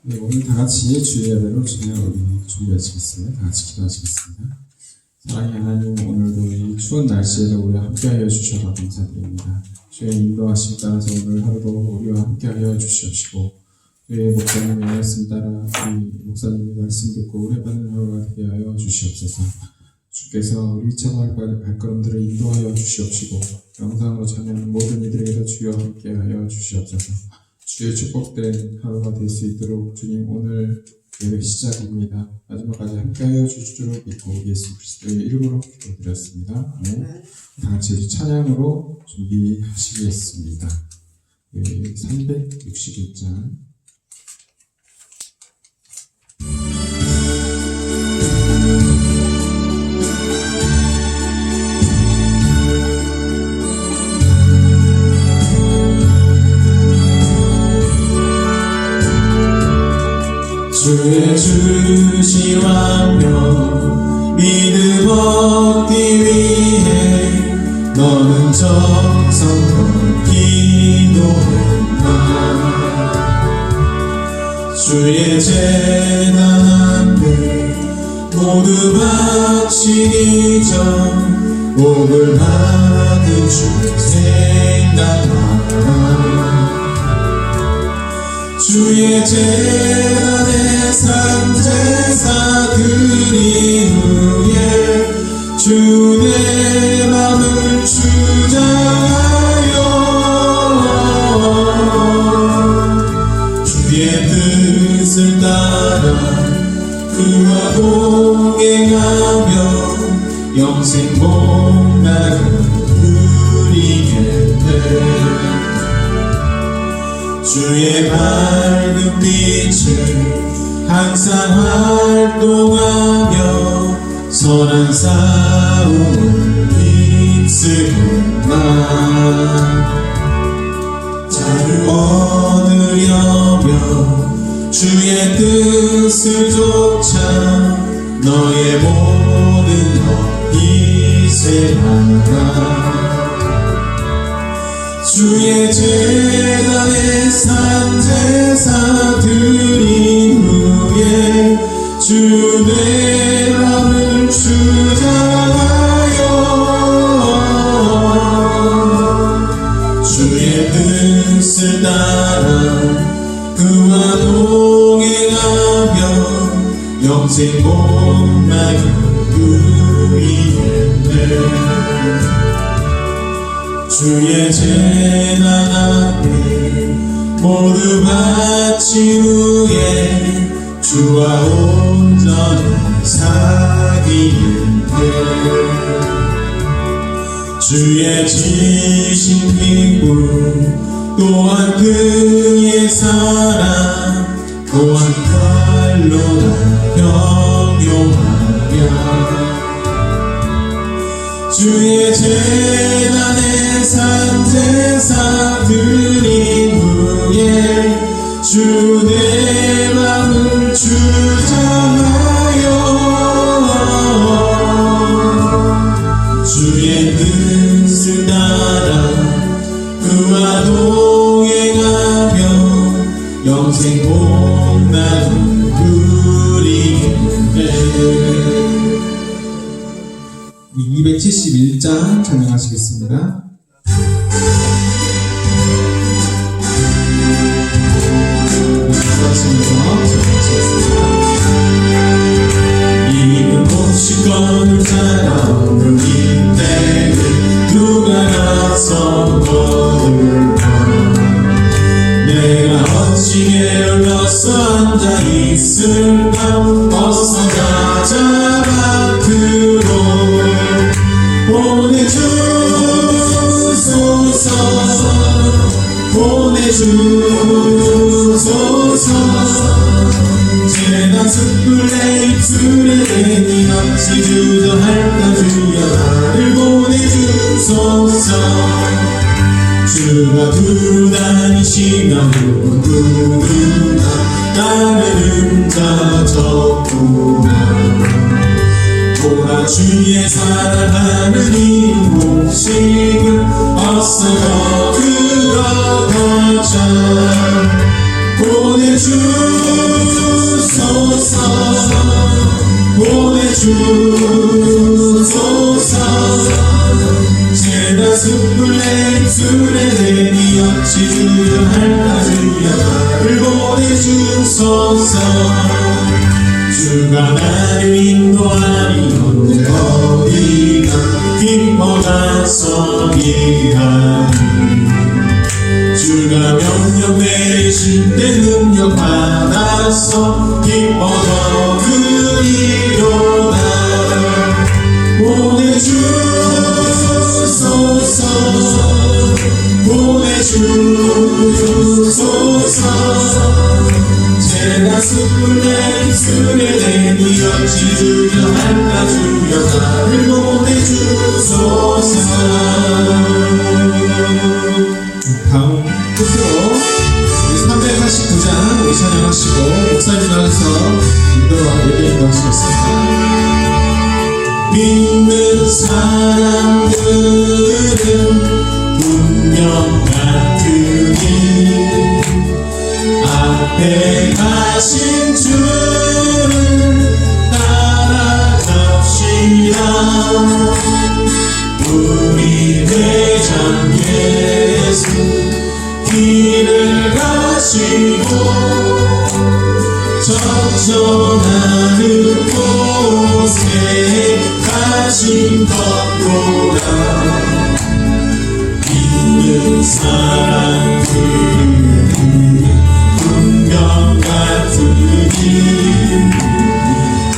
네, 오늘 다 같이 주의 예배로 준비하시겠습니다. 다 같이 기도하시겠습니다. 사랑의 하나님, 오늘도 이 추운 날씨에도 우리와 함께하여 주셔서 감사드립니다. 주의 인도하심 따라서 오늘 하루도 우리와 함께하여 주시옵시고, 주의 목사님의 말씀 따라 우리 목사님의 말씀 듣고 은혜받는 하루가 되게 하여 주시옵소서. 주께서 우리 참할 발걸음들을 인도하여 주시옵시고, 영상으로 참여하는 모든 이들에게도 주여 함께하여 주시옵소서. 주의 축복된 하루가 될 수 있도록 주님, 오늘 예배 시작입니다. 마지막까지 함께하여 주실 줄을 믿고 예수 그리스도의 이름으로 기도드렸습니다. 아멘. 다 같이 우리 찬양으로 준비하시겠습니다. 361장. 주의 주신 완벽 믿음 얻기 위해 너는 정성껏 기도했나. 주의 재단 앞에 모두 바치기 전 복을 받은 주 생각하라. 주의 재단에 산제사 드린 후에 주의 맘을 주장하여 주의 뜻을 따라 그와 동행하며 영생 복날을 누리겠네. 주의 밝은 빛을 항상 활동하며 선한 싸움을 힘쓰겠나. 자를 얻으려며 주의 뜻을 좇아 너의 모든 것 희생하라. 주의 재단에 산제사 드린 후에 주의 맘을 주장하여 주의 뜻을 따라 그와 동행하며 영생 복날을 누리겠네. 주의 재단 앞에 모두 바친 후에 주와 온전히 사귀겠네. 주의 지신 핑구 또한 그의 사랑 또한 칼로 나 형용하며 주의 재단에 산제사 드린 후에 주의 맘을 주장하여 주의 뜻을 따라 그와 동행하며 영생 복날을 누리겠네. 271장 찬양하시겠습니다. 이는 몫이건을 살아오는 이때를 누가 나서 거둘까. 내가 어찌 게을러서 앉아있을까. 어서 가자 밖으로 보내주소서. 재단 숯불에 입술에 대니 어찌 주저할까. 주여 나를 보내주소서. 주가 두루 다니시며 누구나 나를 훔쳐졌구나. 주의 사랑하는 이 목심을 어서 거두어가자. 보내주소서 보내주소서. 제가 숯불에 입술에 대니 어찌 주여 할까 주여 나를 보내주소서. 주가 나를 인도하니 어느 어디가 기뻐 나서기하니. 주가 명령 내리실 때 능력 받아서 기뻐 거두리로다. 보내주소서 보내주소서. 제가 숯불에 입술에 대니 어찌 주여 할까 주여 나를 보내주소서. 다음 끝으로 우리 349장 우리 찬양하시고 목사님 나와서 인도와 예배 인도하시겠습니다. 믿는 사람들은 분명 같으니 앞에 가신 주를 따라갑시다. 우리 대장 예수 길을 가시고 적전하는 곳에 가신 덕보라. 믿는 사람들은 분명 같으니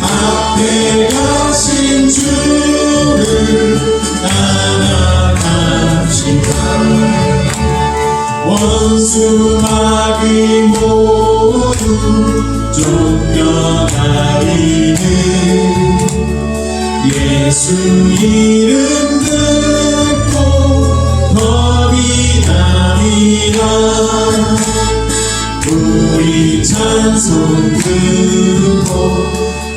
앞에 가신 주를 따라갑시다. 원수 마귀 모두 쫓겨나리는 예수 이름 듣고 겁이 나리라. 우리 찬송 듣고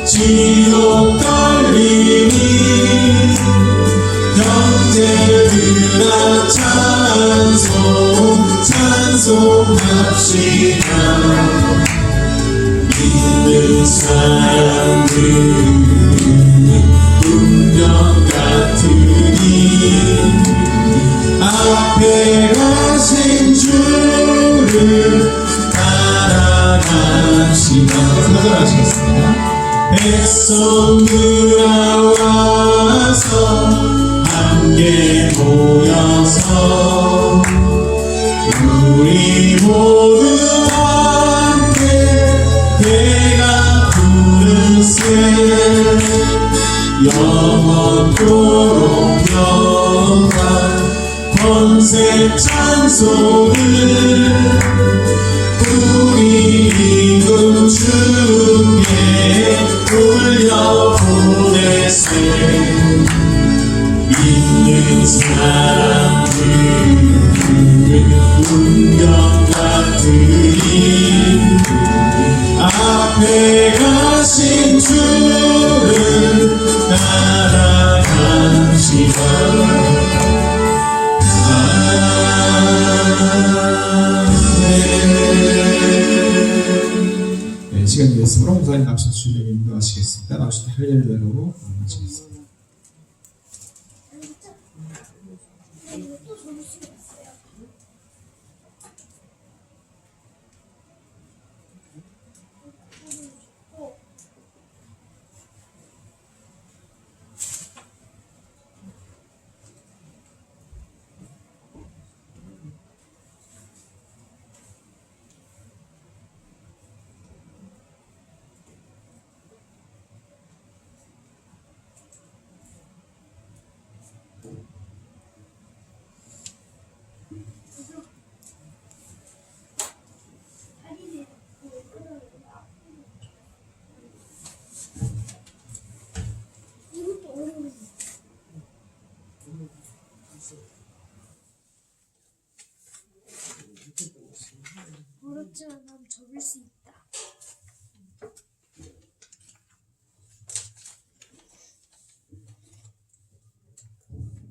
지옥 떨리니 형제들아 찬송합시다. 믿는 사람들은 분명 같으니 앞에 가신 주를 따라갑시다. 사절하시겠습니다. 백성들아 와서 함께 모여서 우리 모두 함께 배가 부르세. 영원토록 영광 권세 찬송을 우리 임금 주께 돌려보내세. 믿는 사람들은 운명 같으니 앞에 가신 주를 따라갑시다. 네, 시간이 됐으므로 목사님 나오셔서 주님을 인도하시겠습니다. 나오실 때 할렐루야로 마치겠습니다.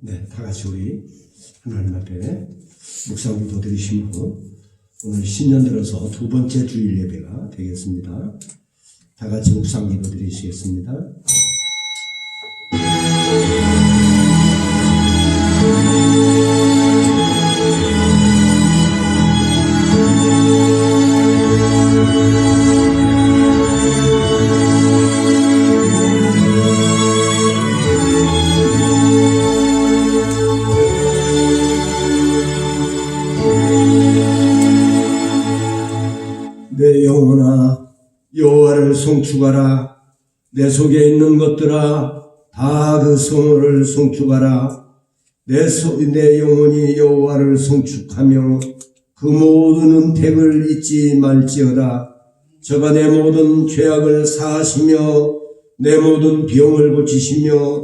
네, 다 같이 우리 하나님 앞에 묵상기도 드리시고 오늘 신년 들어서 두 번째 주일 예배가 되겠습니다. 다 같이 묵상기도 드리시겠습니다. 내 영혼아 여호와를 송축하라. 내 속에 있는 것들아 다 그 성호를 송축하라. 내 영혼이 여호와를 송축하며 그 모든 은택을 잊지 말지어다. 저가 내 모든 죄악을 사하시며 내 모든 병을 고치시며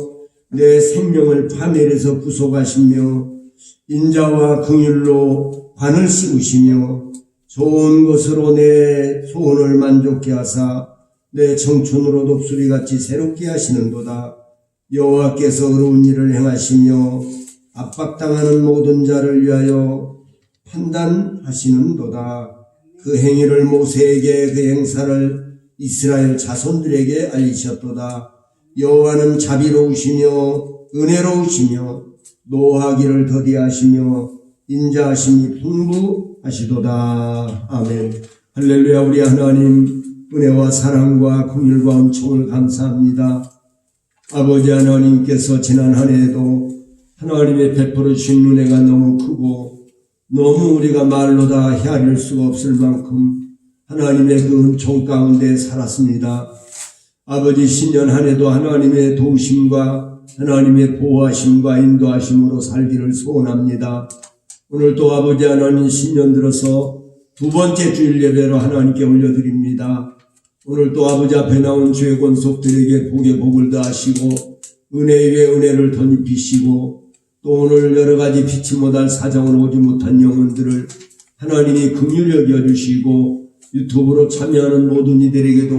내 생명을 파멸해서 구속하시며 인자와 긍휼로 관을 씌우시며 좋은 것으로 내 소원을 만족케 하사 내 청춘으로 독수리같이 새롭게 하시는도다. 여호와께서 의로운 일을 행하시며 압박당하는 모든 자를 위하여 판단하시는도다. 그 행위를 모세에게 그 행사를 이스라엘 자손들에게 알리셨도다. 여호와는 자비로우시며 은혜로우시며 노하기를 더디하시며 인자하심이 풍부하시도다. 아멘. 할렐루야. 우리 하나님 은혜와 사랑과 긍휼과 은총을 감사합니다. 아버지 하나님께서 지난 한 해에도 하나님의 베풀어 주신 은혜가 너무 크고 너무 우리가 말로 다 헤아릴 수가 없을 만큼 하나님의 그 은총 가운데 살았습니다. 아버지 신년 한 해도 하나님의 도우심과 하나님의 보호하심과 인도하심으로 살기를 소원합니다. 오늘도 아버지 하나님 신년 들어서 두 번째 주일 예배로 하나님께 올려드립니다. 오늘도 아버지 앞에 나온 죄 권속들에게 복에 복을 더하시고 은혜 위에 은혜를 덧입히시고 또 오늘 여러 가지 피치 못할 사정으로 오지 못한 영혼들을 하나님이 긍휼히 여겨주시고 유튜브로 참여하는 모든 이들에게도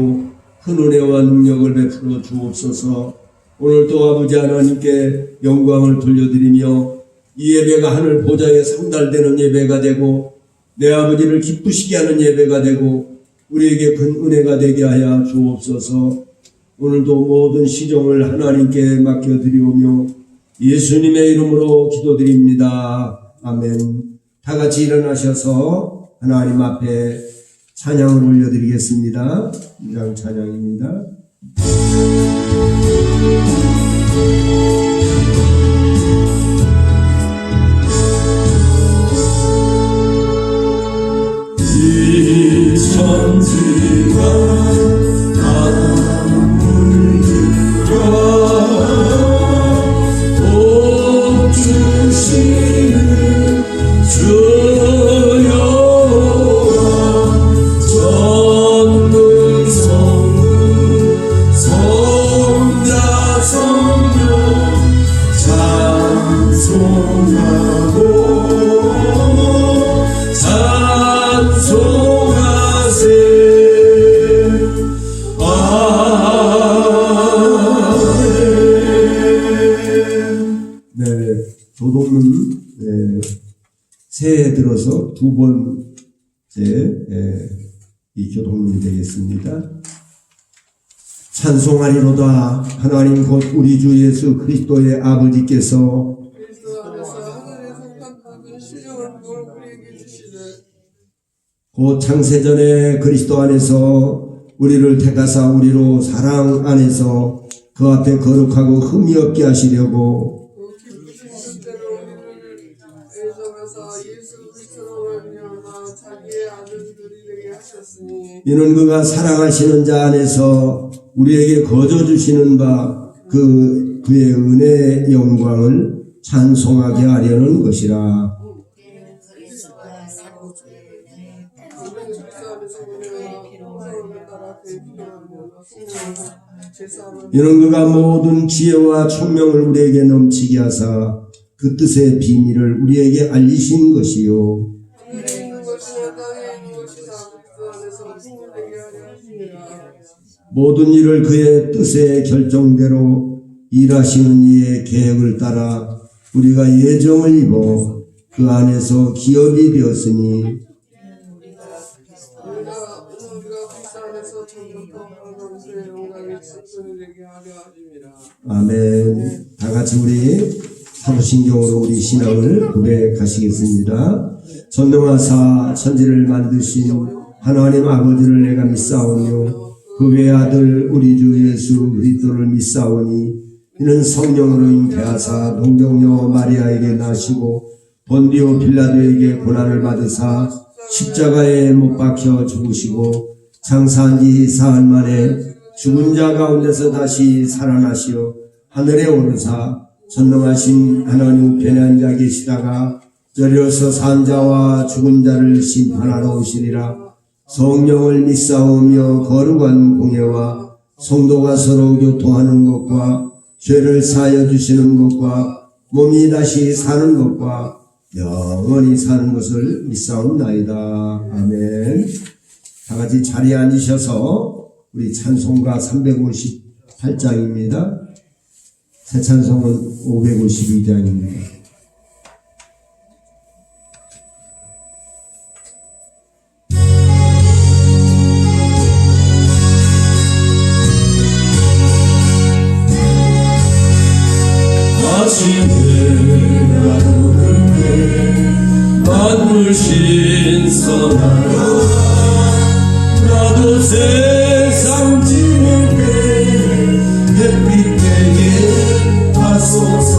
큰 은혜와 능력을 베풀어 주옵소서. 오늘도 아버지 하나님께 영광을 돌려드리며 이 예배가 하늘 보좌에 상달되는 예배가 되고 내 아버지를 기쁘시게 하는 예배가 되고 우리에게 큰 은혜가 되게 하여 주옵소서. 오늘도 모든 시종을 하나님께 맡겨드리오며 예수님의 이름으로 기도드립니다. 아멘. 다 같이 일어나셔서 하나님 앞에 찬양을 올려드리겠습니다. 2장 찬양입니다. 이 천지가 다 물들어 복 주시는 주 여호와 전능 성능 성자 성령 찬송하고 찬송하세. 아멘. 네, 교동은 새해 들어서 두 번째 이 교동이 되겠습니다. 찬송하리로다. 하나님 곧 우리 주 예수 그리스도의 아버지께서 그리스도 안에서 하늘에 속한 모든 시종을 부어 우리에게 주시되 곧 창세전에 그리스도 안에서 우리를 택하사 우리로 사랑 안에서 그 앞에 거룩하고 흠이 없게 하시려고 그 기쁘신 뜻대로 우리를 애정하사 예수 그리스도로 말미암아 자기의 아들들이 되게 하셨으니 이는 그가 사랑하시는 자 안에서 우리에게 거저 주시는 바 그의 은혜의 영광을 찬송하게 하려는 것이라. 그리스도 안에서 우리가 성령을 따라 대표하며 제사함을 이는 그가 모든 지혜와 총명을 우리에게 넘치게 하사 그 뜻의 비밀을 우리에게 알리신 것이요. 하늘에 있는 것이나 땅에 있는 것이 다 그리스도 안에서 풍부되게 하려 하시니라. 모든 일을 그의 뜻의 결정대로 일하시는 이의 계획을 따라 우리가 예정을 입어 그 안에서 기업이 되었으니 우리가 그리스도 안에서 정욕과 감사의 영광의 승분을 되게 하려 하심이라. 아멘. 다 같이 우리 사도신경으로 우리 신앙을 고백하시겠습니다. 전능하사 천지를 만드신 하나님 아버지를 내가 믿사오며 그 외아들 우리 주 예수 그리스도를 믿사오니 이는 성령으로 잉태하사 동정녀 마리아에게 나시고 본디오 빌라도에게 고난을 받으사 십자가에 못 박혀 죽으시고 장사한 지 사흘 만에 죽은 자 가운데서 다시 살아나시어 하늘에 오르사 전능하신 하나님 우편에 앉아 계시다가 저리로서 산 자와 죽은 자를 심판하러 오시리라. 성령을 믿사오며 거룩한 공예와 성도가 서로 교통하는 것과 죄를 사하여 주시는 것과 몸이 다시 사는 것과 영원히 사는 것을 믿사옵나이다. 아멘. 다 같이 자리에 앉으셔서 우리 찬송가 358장입니다. 새 찬송은 552장입니다. 만물 신선하여 나도 세상 지낼 때 햇빛 되게 하소서.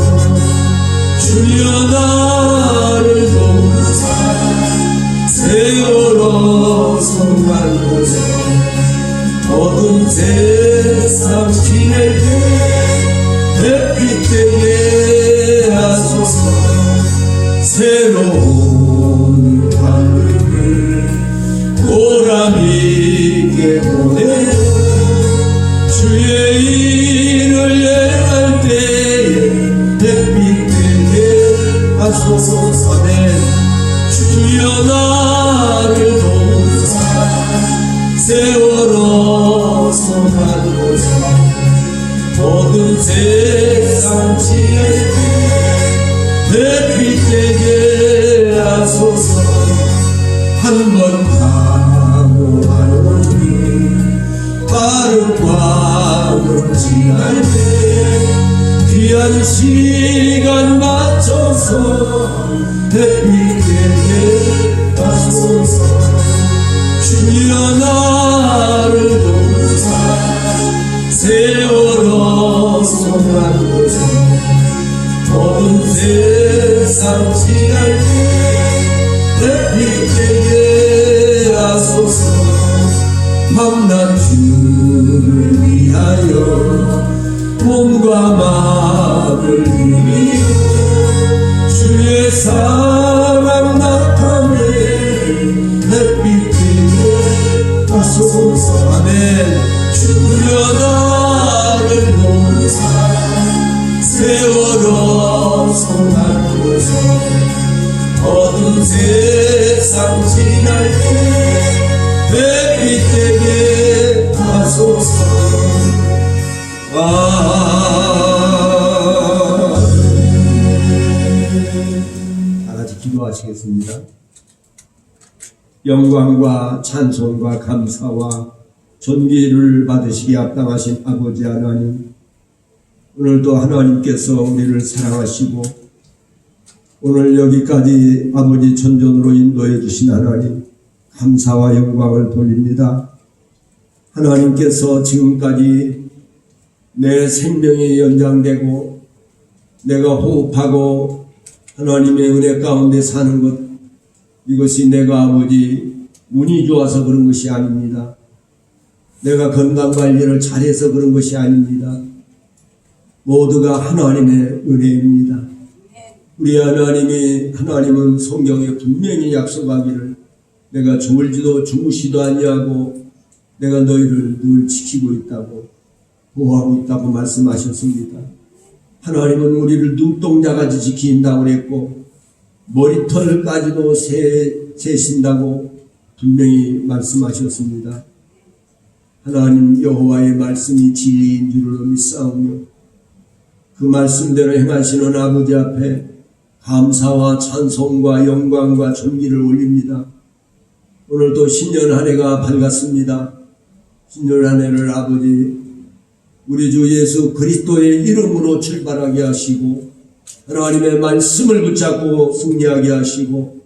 주여 나를 돕사 세월호 성만 곳에 어두운 세상 지낼 때 햇빛 되게 하소서. 새로운 하늘을 보람있게 보내어 주의 일을 예할 때에 햇빛 되게 하소서. 아멘. 주여 나를 돕사 세월호 성한 곳에 어두운 세상 지낼 때 햇빛 되게 하소서. 한 번 강구하노니 빠른 광을 지날 때 귀한 시간 맞춰서 햇빛 되게 하소서. 주여 나를 돕사 세월호 성한 곳에 어두운 세상 지날 때 햇빛 되게 하소서. 밤낮 주를 위하여 몸과 마음을 드리고 주의 사랑 나타내 햇빛 되게 하소서. 아멘. 주여 나를 돕사 세월호 성한 곳에 어두운 세상 지날 때 햇빛 되게 하소서. 다 같이 기도하시겠습니다. 영광과 찬송과 감사와 존귀를 받으시기에 합당하신 아버지 하나님, 오늘도 하나님께서 우리를 사랑하시고 오늘 여기까지 아버지 전전으로 인도해 주신 하나님, 감사와 영광을 돌립니다. 하나님께서 지금까지 내 생명이 연장되고 내가 호흡하고 하나님의 은혜 가운데 사는 것, 이것이 내가 아버지 운이 좋아서 그런 것이 아닙니다. 내가 건강관리를 잘해서 그런 것이 아닙니다. 모두가 하나님의 은혜입니다. 우리 하나님은 성경에 분명히 약속하기를 내가 주물지도 주무시도 아니하고 내가 너희를 늘 지키고 있다고, 보호하고 있다고 말씀하셨습니다. 하나님은 우리를 눈동자같이 지킨다고 그랬고 머리털까지도 세신다고 분명히 말씀하셨습니다. 하나님 여호와의 말씀이 진리인 줄로 믿사오며 그 말씀대로 행하시는 아버지 앞에 감사와 찬송과 영광과 존귀를 올립니다. 오늘도 신년 한 해가 밝았습니다. 신년 한 해를 아버지 우리 주 예수 그리스도의 이름으로 출발하게 하시고 하나님의 말씀을 붙잡고 승리하게 하시고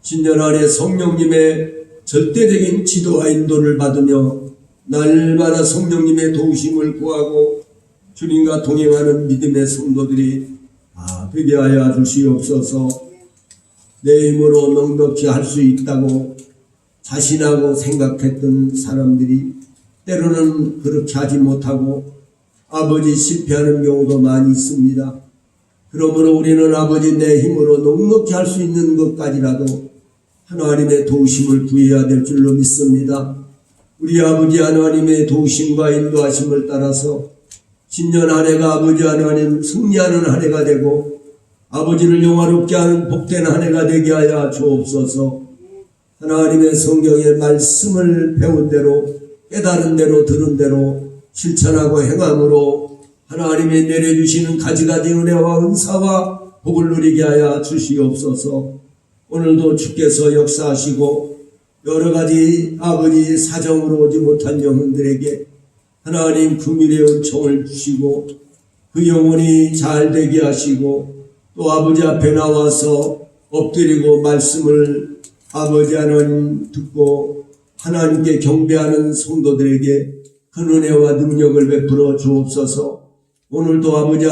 신년 한 해 성령님의 절대적인 지도와 인도를 받으며 날마다 성령님의 도우심을 구하고 주님과 동행하는 믿음의 성도들이 되게 하여 주시옵소서. 내 힘으로 넉넉히 할 수 있다고 자신하고 생각했던 사람들이 때로는 그렇게 하지 못하고 아버지 실패하는 경우도 많이 있습니다. 그러므로 우리는 아버지 내 힘으로 넉넉히 할 수 있는 것까지라도 하나님의 도우심을 구해야 될 줄로 믿습니다. 우리 아버지 하나님의 도우심과 인도하심을 따라서 신년 한 해가 아버지 하나님 승리하는 한 해가 되고 아버지를 영화롭게 하는 복된 한 해가 되게 하여 주옵소서. 하나님의 성경의 말씀을 배운 대로 깨달은 대로 들은 대로 실천하고 행함으로 하나님이 내려주시는 가지가지 은혜와 은사와 복을 누리게 하여 주시옵소서. 오늘도 주께서 역사하시고 여러 가지 아버지 사정으로 오지 못한 영혼들에게 하나님 긍휼의 은총을 주시고 그 영혼이 잘 되게 하시고 또 아버지 앞에 나와서 엎드리고 말씀을 아버지 하나님 듣고 하나님께 경배하는 성도들에게 큰 은혜와 능력을 베풀어 주옵소서. 오늘도 아버지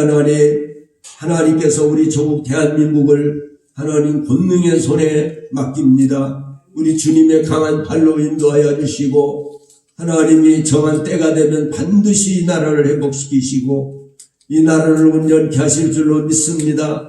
하나님께서 우리 조국 대한민국을 하나님 권능의 손에 맡깁니다. 우리 주님의 강한 팔로 인도하여 주시고 하나님이 정한 때가 되면 반드시 이 나라를 회복시키시고 이 나라를 온전케 하실 줄로 믿습니다.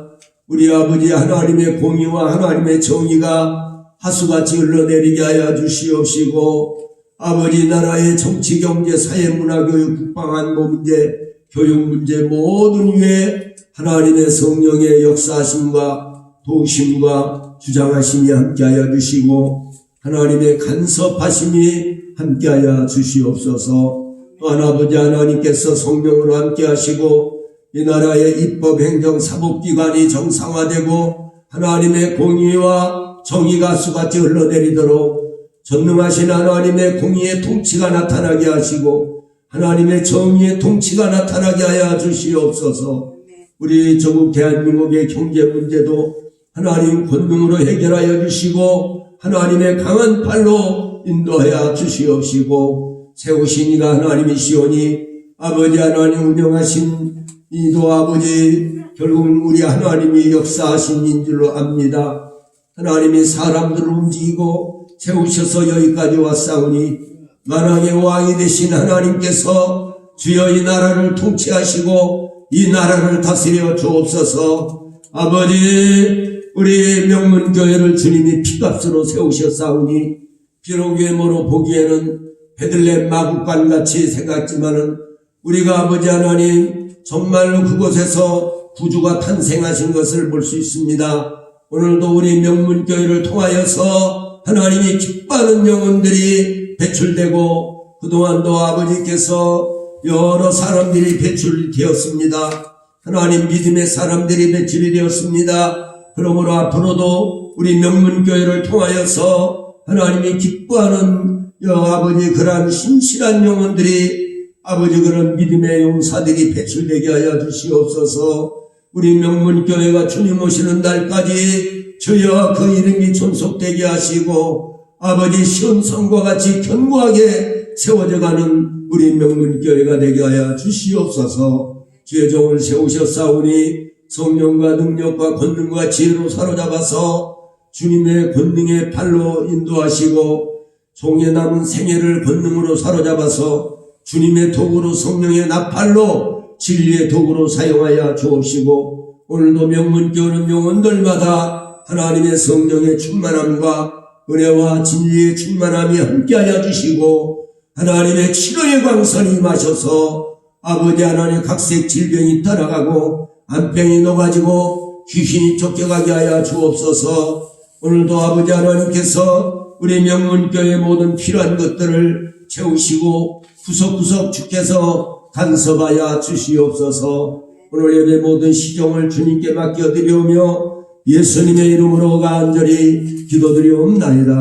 우리 아버지 하나님의 공의와 하나님의 정의가 하수같이 흘러내리게 하여 주시옵시고 아버지 나라의 정치, 경제, 사회, 문화, 교육, 국방, 안보 문제, 교육 문제 모든 위에 하나님의 성령의 역사하심과 도우심과 주장하심이 함께하여 주시고 하나님의 간섭하심이 함께하여 주시옵소서. 또한 아버지 하나님께서 성령으로 함께하시고 이 나라의 입법, 행정, 사법기관이 정상화되고 하나님의 공의와 정의가 수같이 흘러내리도록 전능하신 하나님의 공의의 통치가 나타나게 하시고 하나님의 정의의 통치가 나타나게 하여 주시옵소서. 우리 조국 대한민국의 경제 문제도 하나님 권능으로 해결하여 주시고 하나님의 강한 팔로 인도하여 주시옵시고 세우신 이가 하나님이시오니 아버지 하나님 운영하신 이도 아버지 결국은 우리 하나님이 역사하신 인 줄로 압니다. 하나님이 사람들을 움직이고 세우셔서 여기까지 왔사오니 만왕의 왕이 되신 하나님께서 주여 이 나라를 통치하시고 이 나라를 다스려 주옵소서. 아버지 우리 명문교회를 주님이 피값으로 세우셨사오니 비록 외모로 보기에는 베들레헴 마국간같이 생각지만은 우리가 아버지 하나님 정말로 그곳에서 구주가 탄생하신 것을 볼 수 있습니다. 오늘도 우리 명문교회를 통하여서 하나님이 기뻐하는 영혼들이 배출되고 그동안도 아버지께서 여러 사람들이 배출되었습니다. 하나님 믿음의 사람들이 배출이 되었습니다. 그러므로 앞으로도 우리 명문교회를 통하여서 하나님이 기뻐하는 아버지 그러한 신실한 영혼들이 아버지 그런 믿음의 용사들이 배출되게 하여 주시옵소서. 우리 명문교회가 주님 오시는 날까지 주여 그 이름이 존속되게 하시고 아버지 시온성과 같이 견고하게 세워져가는 우리 명문교회가 되게 하여 주시옵소서. 주의 종을 세우셨사오니 성령과 능력과 권능과 지혜로 사로잡아서 주님의 권능의 팔로 인도하시고 종의 남은 생애를 권능으로 사로잡아서 주님의 도구로 성령의 나팔로 진리의 도구로 사용하여 주옵시고 오늘도 명문교회는 영혼들마다 하나님의 성령의 충만함과 은혜와 진리의 충만함이 함께하여 주시고 하나님의 치료의 광선이 임하셔서 아버지 하나님의 각색 질병이 떠나가고 안병이 녹아지고 귀신이 쫓겨가게 하여 주옵소서. 오늘도 아버지 하나님께서 우리 명문교회의 모든 필요한 것들을 채우시고 구석구석 주께서 간섭하여 주시옵소서. 오늘 예배 모든 시종을 주님께 맡겨드리오며 예수님의 이름으로 간절히 기도드리옵나이다.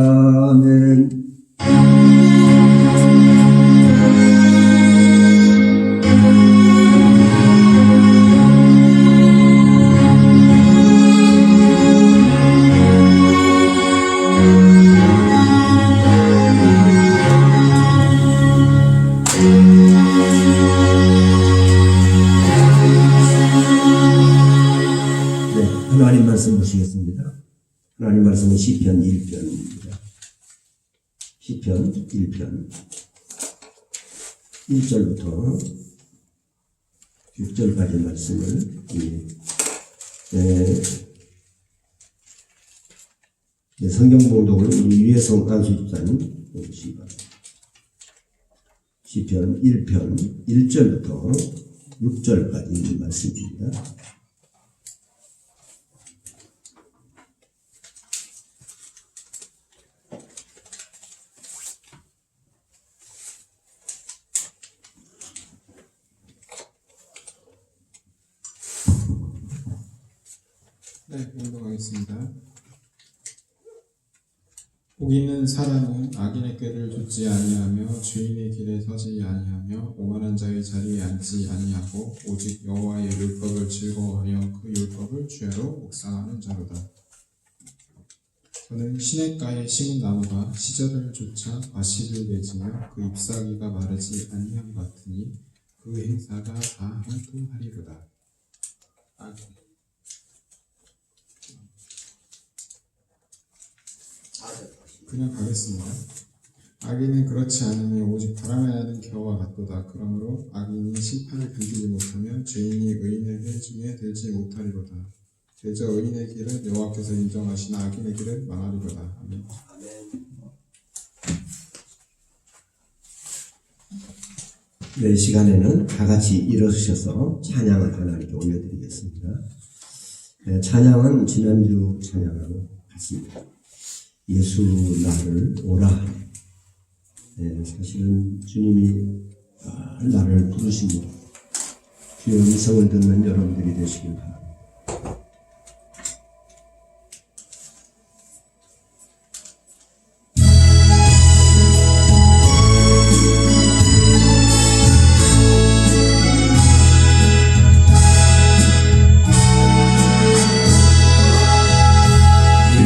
아멘. 하나님 말씀 보시겠습니다. 하나님 말씀은 시편 1편입니다. 시편 1편 1절부터 6절까지 말씀을 성경 봉독을 우리 유해성 안수집사님 보시기 바랍니다. 시편 1편 1절부터 6절까지 말씀입니다. 네, 공독하겠습니다. 복 있는 사람은 악인의 꾀를 좇지 아니하며 주인의 길에 서지 아니하며 오만한 자의 자리에 앉지 아니하고 오직 여호와의 율법을 즐거워하여 그 율법을 주야로 묵상하는 자로다. 저는 시냇가에 심은 나무가 시절을 쫓아 과실을 맺으며 그 잎사귀가 마르지 아니함 같으니 그 행사가 다 형통하리로다. 그냥 가겠습니다. 악인은 그렇지 않으며 오직 바람에 나는 겨와 같도다. 그러므로 악인이 심판을 견디지 못하며 죄인이 의인의 회 중에 들지 못하리로다. 대저 의인의 길은 여호와께서 인정하시나 악인의 길은 망하리로다. 아멘. 네, 이 시간에는 다 같이 일어서셔서 찬양을 하나님께 올려드리겠습니다. 네, 찬양은 지난주 찬양하고 같습니다. 예수 나를 오라 하네. 네, 사실은 주님이 나를 부르십니다. 주의 음성을 듣는 여러분들이 되시길 바랍니다.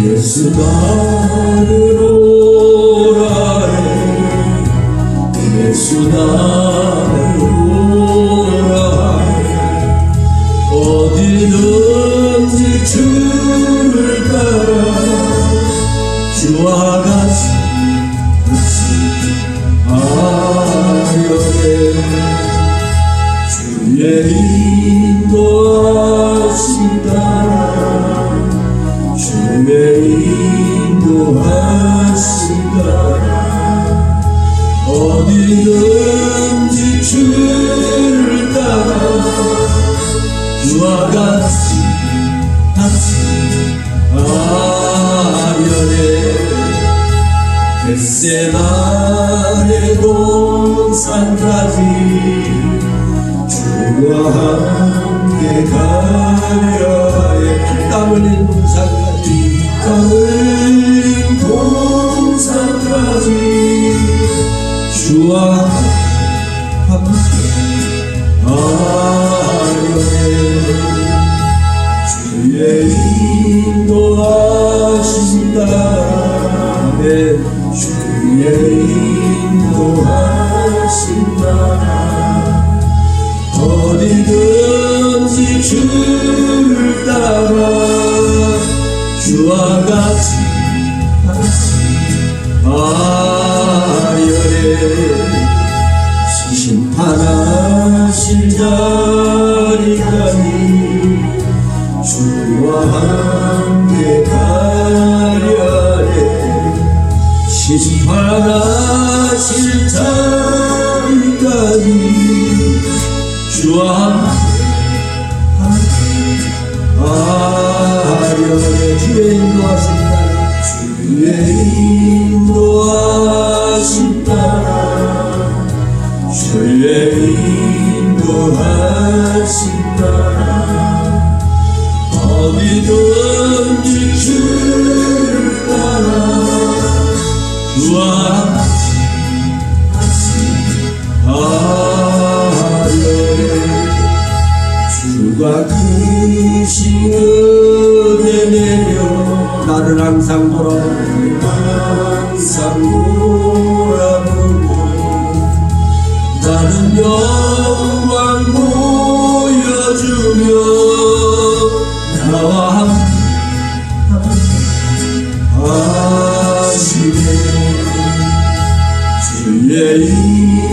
예수 나를 오라해 예수 나를 오라해 어디든지 주를 따라 주와 같이 하려네 주의 인도하심 따라 주의 인도하심 따라 어디든지 주를 따라 주와 같이 하려네 겟세마네 동산까지 주와 함께 가려 해 땀 흘린 동산까지 땀 흘린 동산까지 주와 함께 하려네 주의 인도하심 따라 주의 인도하심 따라 어디든지 주를 따라 주와 같이 하려네 심판하실 자리까지 주와 함께 가려네 심판하실 자리까지 주와 함께 하려네 주의 인도하심 따라 주의 인도하심 따라 주의 인도하심 따라 어디든지 주를 따라 주와 주가 크신 은혜 내려 나를 항상 항상 돌아보고 나는 영광 보여주며 나와 함께 주의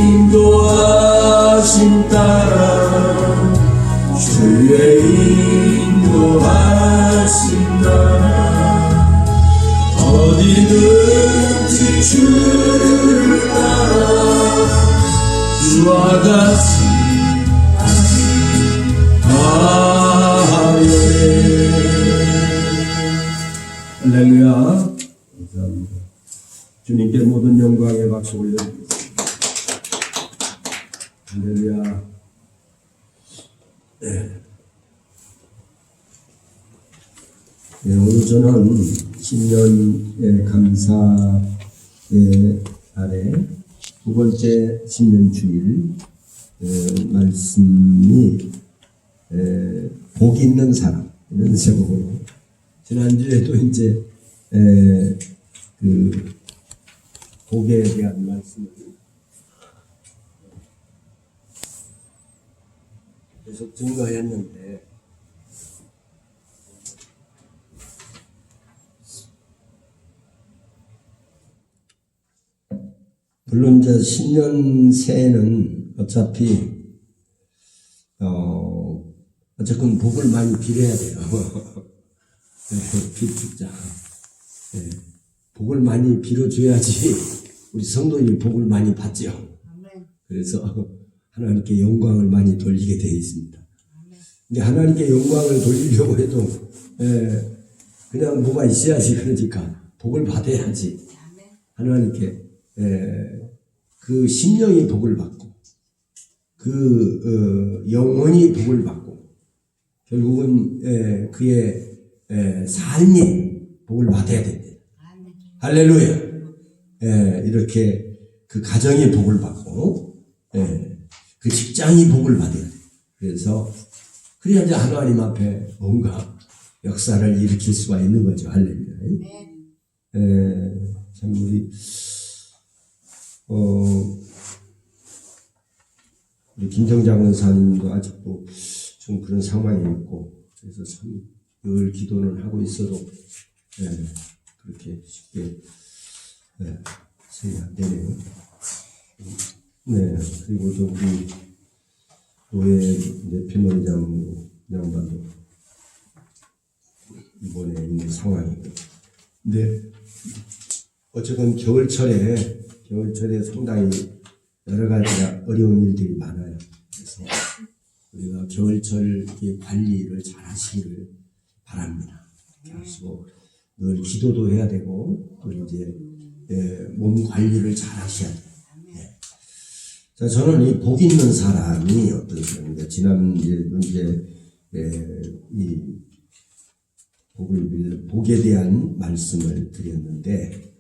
인도하심 따라 주의 인도하심 따라 어디든지 주를 따라 주와 같이 가려네. 할렐루야. 감사합니다. 주님께 모든 영광의 박수 올려드리겠습니다. 할렐루야. 네, 오늘 저는 신년의 감사의 아래 두 번째 신년 주일 말씀이 복 있는 사람 이런 제목으로 지난주에도 이제 그 복에 대한 말씀을 계속 증거했는데 물론 이제 신년 새해는 어차피 어쨌건 복을 많이 빌어야 돼요. 빌자. 복을 많이 빌어줘야지 우리 성도님이 복을 많이 받죠. 그래서 하나님께 영광을 많이 돌리게 되어 있습니다. 근데 하나님께 영광을 돌리려고 해도 그냥 뭐가 있어야지. 그러니까 복을 받아야지. 하나님께 그 심령이 복을 받고 그 영혼이 복을 받고 결국은 그의 삶이 복을 받아야 됩니다. 할렐루야. 이렇게 그 가정이 복을 받고 그 직장이 복을 받아야 돼요. 그래서 그래야 이제 하나님 앞에 뭔가 역사를 일으킬 수가 있는 거죠. 할렐루야. 참 우리 김정장 원사님도 아직도 좀 그런 상황이 있고 그래서 참 늘 기도는 하고 있어도 그렇게 쉽게 생각이 안 되네요. 네, 그리고 또 우리 노예 내피노장 양반도 이번에 있는 상황이고, 근데 어쨌든 겨울철에 상당히 여러 가지 어려운 일들이 많아요. 그래서 우리가 겨울철 관리를 잘 하시기를 바랍니다. 이렇게 하시고 늘 기도도 해야 되고 또 이제 몸 관리를 잘 하셔야 돼요. 자, 저는 이 복 있는 사람이 어떤 사람인가 지난 이제 이 복에 대한 말씀을 드렸는데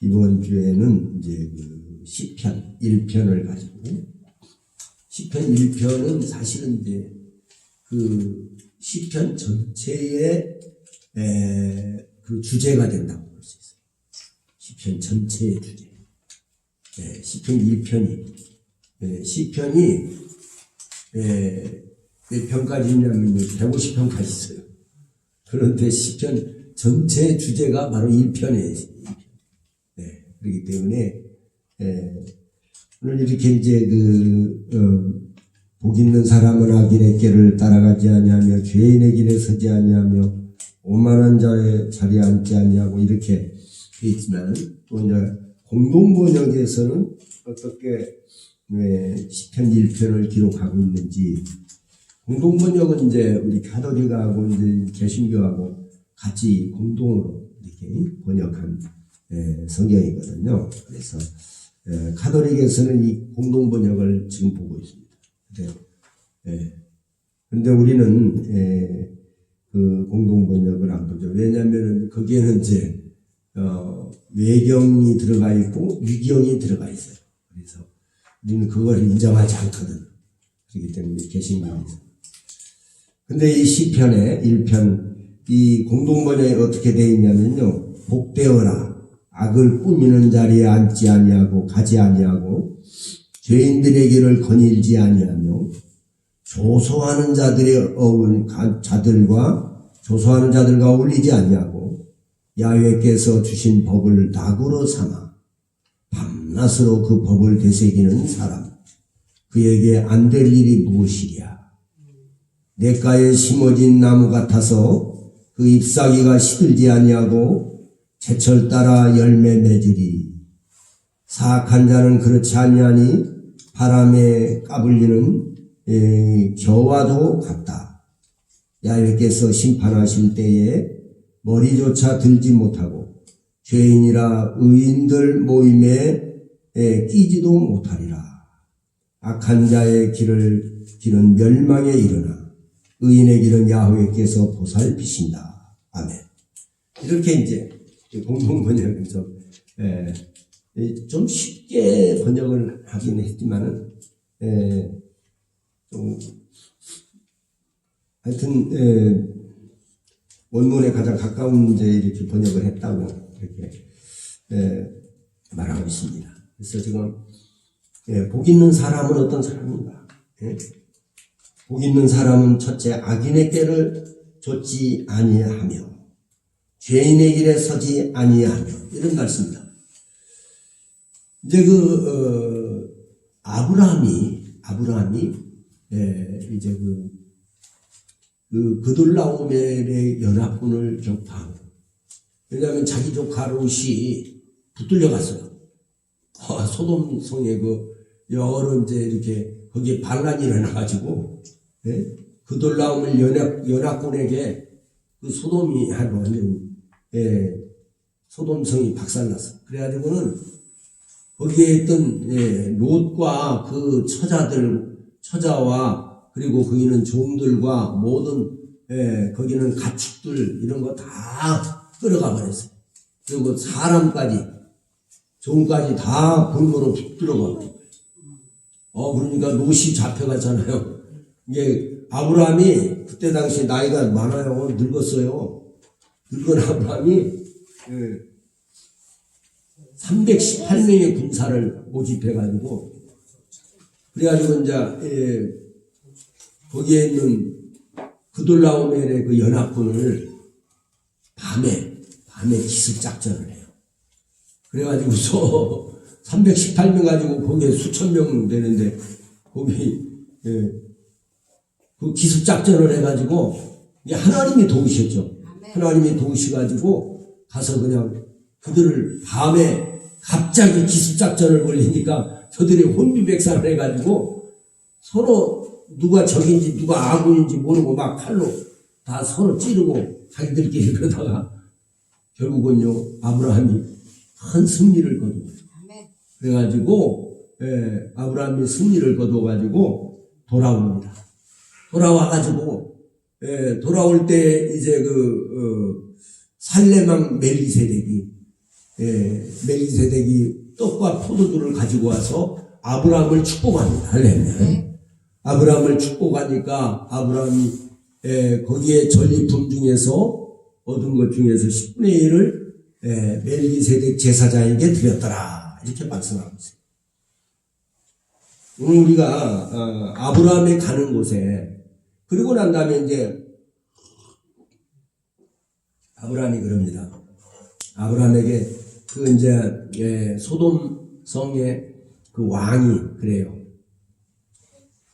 이번 주에는 이제 그 시편 1편을 가지고 시편 1편은 사실은 이제 그 시편 전체의 그 주제가 된다고 볼 수 있어요. 시편 전체의 주제. 시편 1편이 시편이 몇 편까지 있냐면 150편까지 있어요. 그런데 시편 전체 주제가 바로 1편이에요. 그렇기 때문에 오늘 이렇게 이제 복 있는 사람은 악인의 길을 따라가지 아니하며 죄인의 길에 서지 아니하며 오만한 자의 자리에 앉지 아니하고 이렇게 돼 있지만 또 이제 공동번역에서는 어떻게 시편 1편을 기록하고 있는지 공동번역은 이제 우리 가톨릭하고 이제 개신교하고 같이 공동으로 이렇게 번역한 성경이거든요. 그래서 가톨릭에서는 이 공동번역을 지금 보고 있습니다. 근데 예. 그런데 우리는 그 공동번역을 안 보죠. 왜냐하면 거기에는 이제 외경이 들어가 있고 유경이 들어가 있어요. 그래서 우리는 그걸 인정하지 않거든. 그렇기 때문에 개신교에서. 근데 이 시편의 1편 이 공동번역이 어떻게 되어 있냐면요. 복되어라. 악을 꾸미는 자리에 앉지 아니하고 가지 아니하고 죄인들의 길을 거닐지 아니하며 조소하는 자들과 어울리지 아니하고 야훼께서 주신 법을 낙으로 삼아 밤낮으로 그 법을 되새기는 사람 그에게 안 될 일이 무엇이랴. 냇가에 심어진 나무 같아서 그 잎사귀가 시들지 아니하고 제철 따라 열매 맺으리. 사악한 자는 그렇지 아니하니 바람에 까불리는 겨와도 같다. 야훼께서 심판하실 때에 머리조차 들지 못하고 죄인이라 의인들 모임에 끼지도 못하리라. 악한 자의 길은 멸망에 이르나 의인의 길은 야훼께서 보살피신다. 아멘. 이렇게 이제 공동번역은 좀 쉽게 번역을 하긴 했지만은 좀 하여튼 원문에 가장 가까운 이제 이렇게 번역을 했다고 이렇게 말하고 있습니다. 그래서 지금 복 있는 사람은 어떤 사람인가? 복 있는 사람은 첫째 악인의 꾀를 좇지 아니하며 죄인의 길에 서지 아니하며 이런 말씀입니다. 이제 아브라함이 이제 그돌라오멜의 연합군을 격파하고 왜냐하면 자기 조카 롯이 붙들려 갔어요. 소돔 성에 여러 이제 이렇게 거기에 반란이 일어나가지고 그돌라오멜 연합군에게 그 소돔이 하고 완전 소돔성이 박살났어. 그래가지고는 거기에 있던 롯과 그 처자와 그리고 거기는 종들과 모든 거기는 가축들 이런 거 다 끌어가 버렸어요. 그리고 사람까지 종까지 다 골고루 붙들어가 버린 거예요. 그러니까 롯이 잡혀갔잖아요. 이게 아브라함이 그때 당시 나이가 많아요. 늙었어요. 늙은 아브라함이 318명의 군사를 모집해가지고 그래가지고 이제 거기에 있는 그돌라오멜의 그 연합군을 밤에 기습작전을 해요. 그래가지고서 318명 가지고 거기에 수천 명 되는데 거기 그 기습작전을 해가지고 하나님이 도우셨죠. 하나님이 도우셔가지고 가서 그냥 그들을 밤에 갑자기 기습작전을 벌리니까 저들이 혼비백산을 해가지고 서로 누가 적인지 누가 아군인지 모르고 막 칼로 다 서로 찌르고 자기들끼리 그러다가 결국은요 아브라함이 큰 승리를 거두어요. 그래가지고 아브라함이 승리를 거둬가지고 돌아옵니다. 돌아와가지고 돌아올 때 이제 살레망 멜기세덱이 떡과 포도주를 가지고 와서 아브라함을 축복합니다. 할렐루야. 아브라함을 축복하니까 아브라함이 거기에 전리품 중에서 얻은 것 중에서 10분의 1을 멜기세덱 제사장에게 드렸더라. 이렇게 말씀하고 있어요. 오늘 우리가 아브라함이 가는 곳에 그리고 난 다음에 이제 아브라함이 그럽니다. 아브라함에게 이제 소돔 성의 그 왕이 그래요.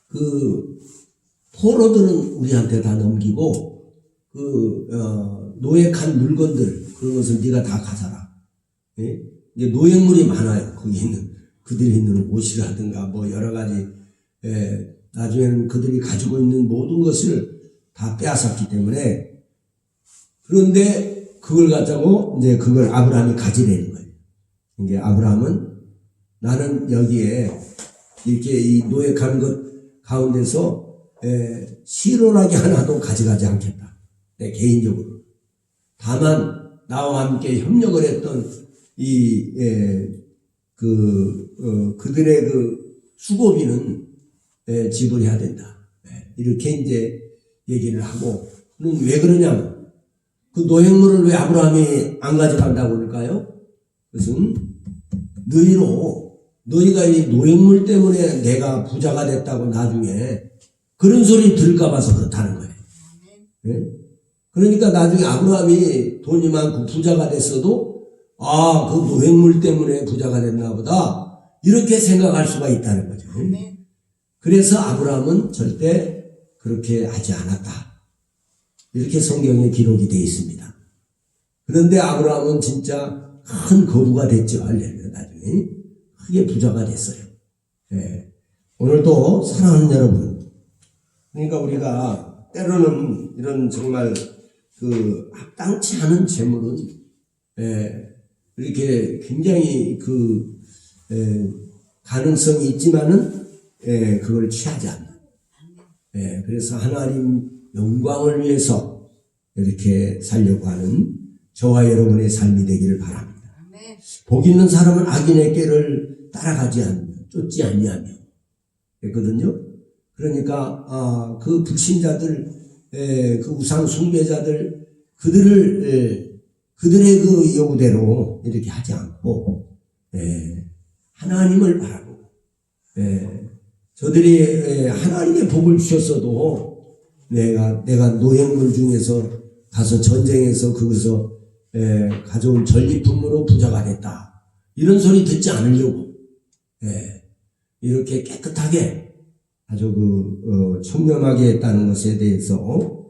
그 포로들은 우리한테 다 넘기고 노획한 물건들 그런 것은 네가 다 가져라. 이게 노획물이 많아요. 거기 있는 그들이 있는 옷이라든가 뭐 여러 가지 나중에는 그들이 가지고 있는 모든 것을 다 빼앗았기 때문에 그런데 그걸 갖자고 이제 그걸 아브라함이 가지려는 거예요. 이게 아브라함은 나는 여기에 이렇게 이 노획한 것 가운데서 실오라기 하나도 가져가지 않겠다. 내 개인적으로. 다만 나와 함께 협력을 했던 그들의 그 수고비는 지불해야 된다. 이렇게 이제 얘기를 하고, 왜 그러냐면 그 노획물을 왜 아브라함이 안 가져간다고 그럴까요? 그것은 너희가 이 노획물 때문에 내가 부자가 됐다고 나중에 그런 소리 들을까 봐서 그렇다는 거예요. 네? 그러니까 나중에 아브라함이 돈이 많고 부자가 됐어도 그 노획물 때문에 부자가 됐나 보다 이렇게 생각할 수가 있다는 거죠. 그래서 아브라함은 절대 그렇게 하지 않았다. 이렇게 성경에 기록이 되어 있습니다. 그런데 아브라함은 진짜 큰 거부가 됐죠. 할렐루야. 나중에 크게 부자가 됐어요. 오늘도 사랑하는 여러분, 그러니까 우리가 때로는 이런 정말 그 합당치 않은 재물은 이렇게 굉장히 가능성이 있지만은 그걸 취하지 않는. 그래서 하나님 영광을 위해서 이렇게 살려고 하는 저와 여러분의 삶이 되기를 바랍니다. 복 있는 사람은 악인의 꾀를 따라가지 않으며 쫓지 않냐며 했거든요. 그러니까 그 불신자들, 그 우상 숭배자들, 그들의 그 요구대로 이렇게 하지 않고 하나님을 바라고, 저들이 하나님의 복을 주셨어도 내가 노획물 중에서 가서 전쟁에서 거기서 가져온 전리품으로 부자가 됐다. 이런 소리 듣지 않으려고 이렇게 깨끗하게 아주 청렴하게 했다는 것에 대해서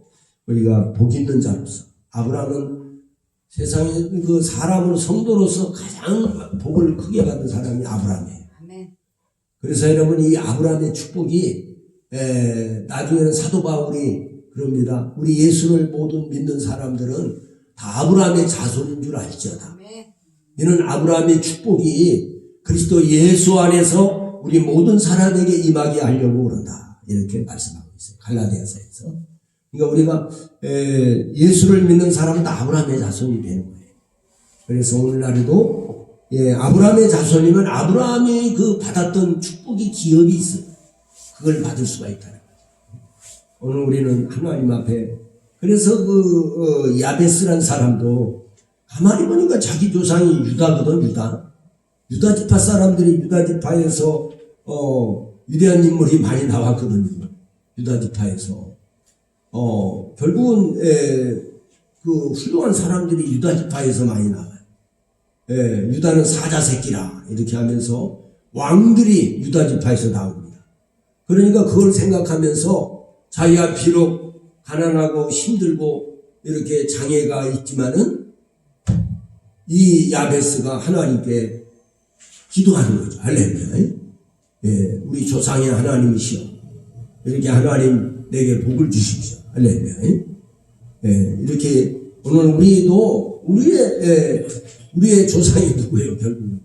우리가 복 있는 자로서, 아브라함은 세상에 그 사람으로 성도로서 가장 복을 크게 받은 사람이 아브라함이에요. 그래서 여러분, 이 아브라함의 축복이 나중에는 사도 바울이 그럽니다. 우리 예수를 모든 믿는 사람들은 다 아브라함의 자손인 줄 알지어다. 이는 아브라함의 축복이 그리스도 예수 안에서 우리 모든 사람에게 임하게 하려고 그런다. 이렇게 말씀하고 있어요. 갈라디아서에서. 그러니까 우리가 예수를 믿는 사람은 다 아브라함의 자손이 되는 거예요. 그래서 오늘날에도 아브라함의 자손이면 아브라함이 그 받았던 축복이 기업이 있어요. 그걸 받을 수가 있다는 거죠. 오늘 우리는 하나님 앞에, 그래서 야베스란 사람도 가만히 보니까 자기 조상이 유다거든. 유다 지파 사람들이 유다 지파에서 위대한 인물이 많이 나왔거든요. 유다 지파에서 결국은 그 훌륭한 사람들이 유다 지파에서 많이 나와요. 유다는 사자 새끼라 이렇게 하면서 왕들이 유다 지파에서 나옵니다. 그러니까 그걸 생각하면서 자기가 비록 가난하고 힘들고 이렇게 장애가 있지만은 이 야베스가 하나님께 기도하는 거죠. 할렐루야. 우리 조상의 하나님이시여, 이렇게 하나님 내게 복을 주십시오. 할렐루야. 이렇게 오늘 우리도 우리의 조상이 누구예요? 결국은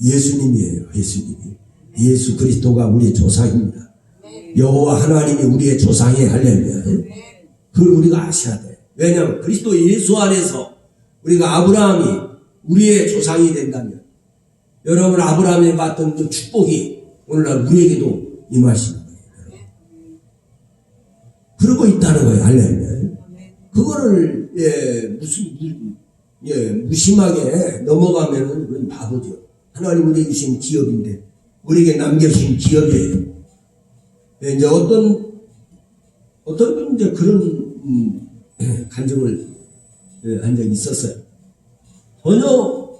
예수님이에요. 예수 그리스도가 우리의 조상입니다. 여호와 하나님이 우리의 조상이에요. 할렐루야. 그걸 우리가 아셔야 돼. 왜냐하면 그리스도 예수 안에서 우리가 아브라함이 우리의 조상이 된다면, 여러분 아브라함이 받던 그 축복이 오늘날 우리에게도 임하시는 거예요. 그러고 있다는 거예요. 할렐루야. 그거를 무심하게 넘어가면은 그건 바보죠. 하나님 우리에게 주신 기업인데, 우리에게 남겨주신 기업이에요. 이제 어떤 분 이제 그런 간증을 한 적이 있었어요. 전혀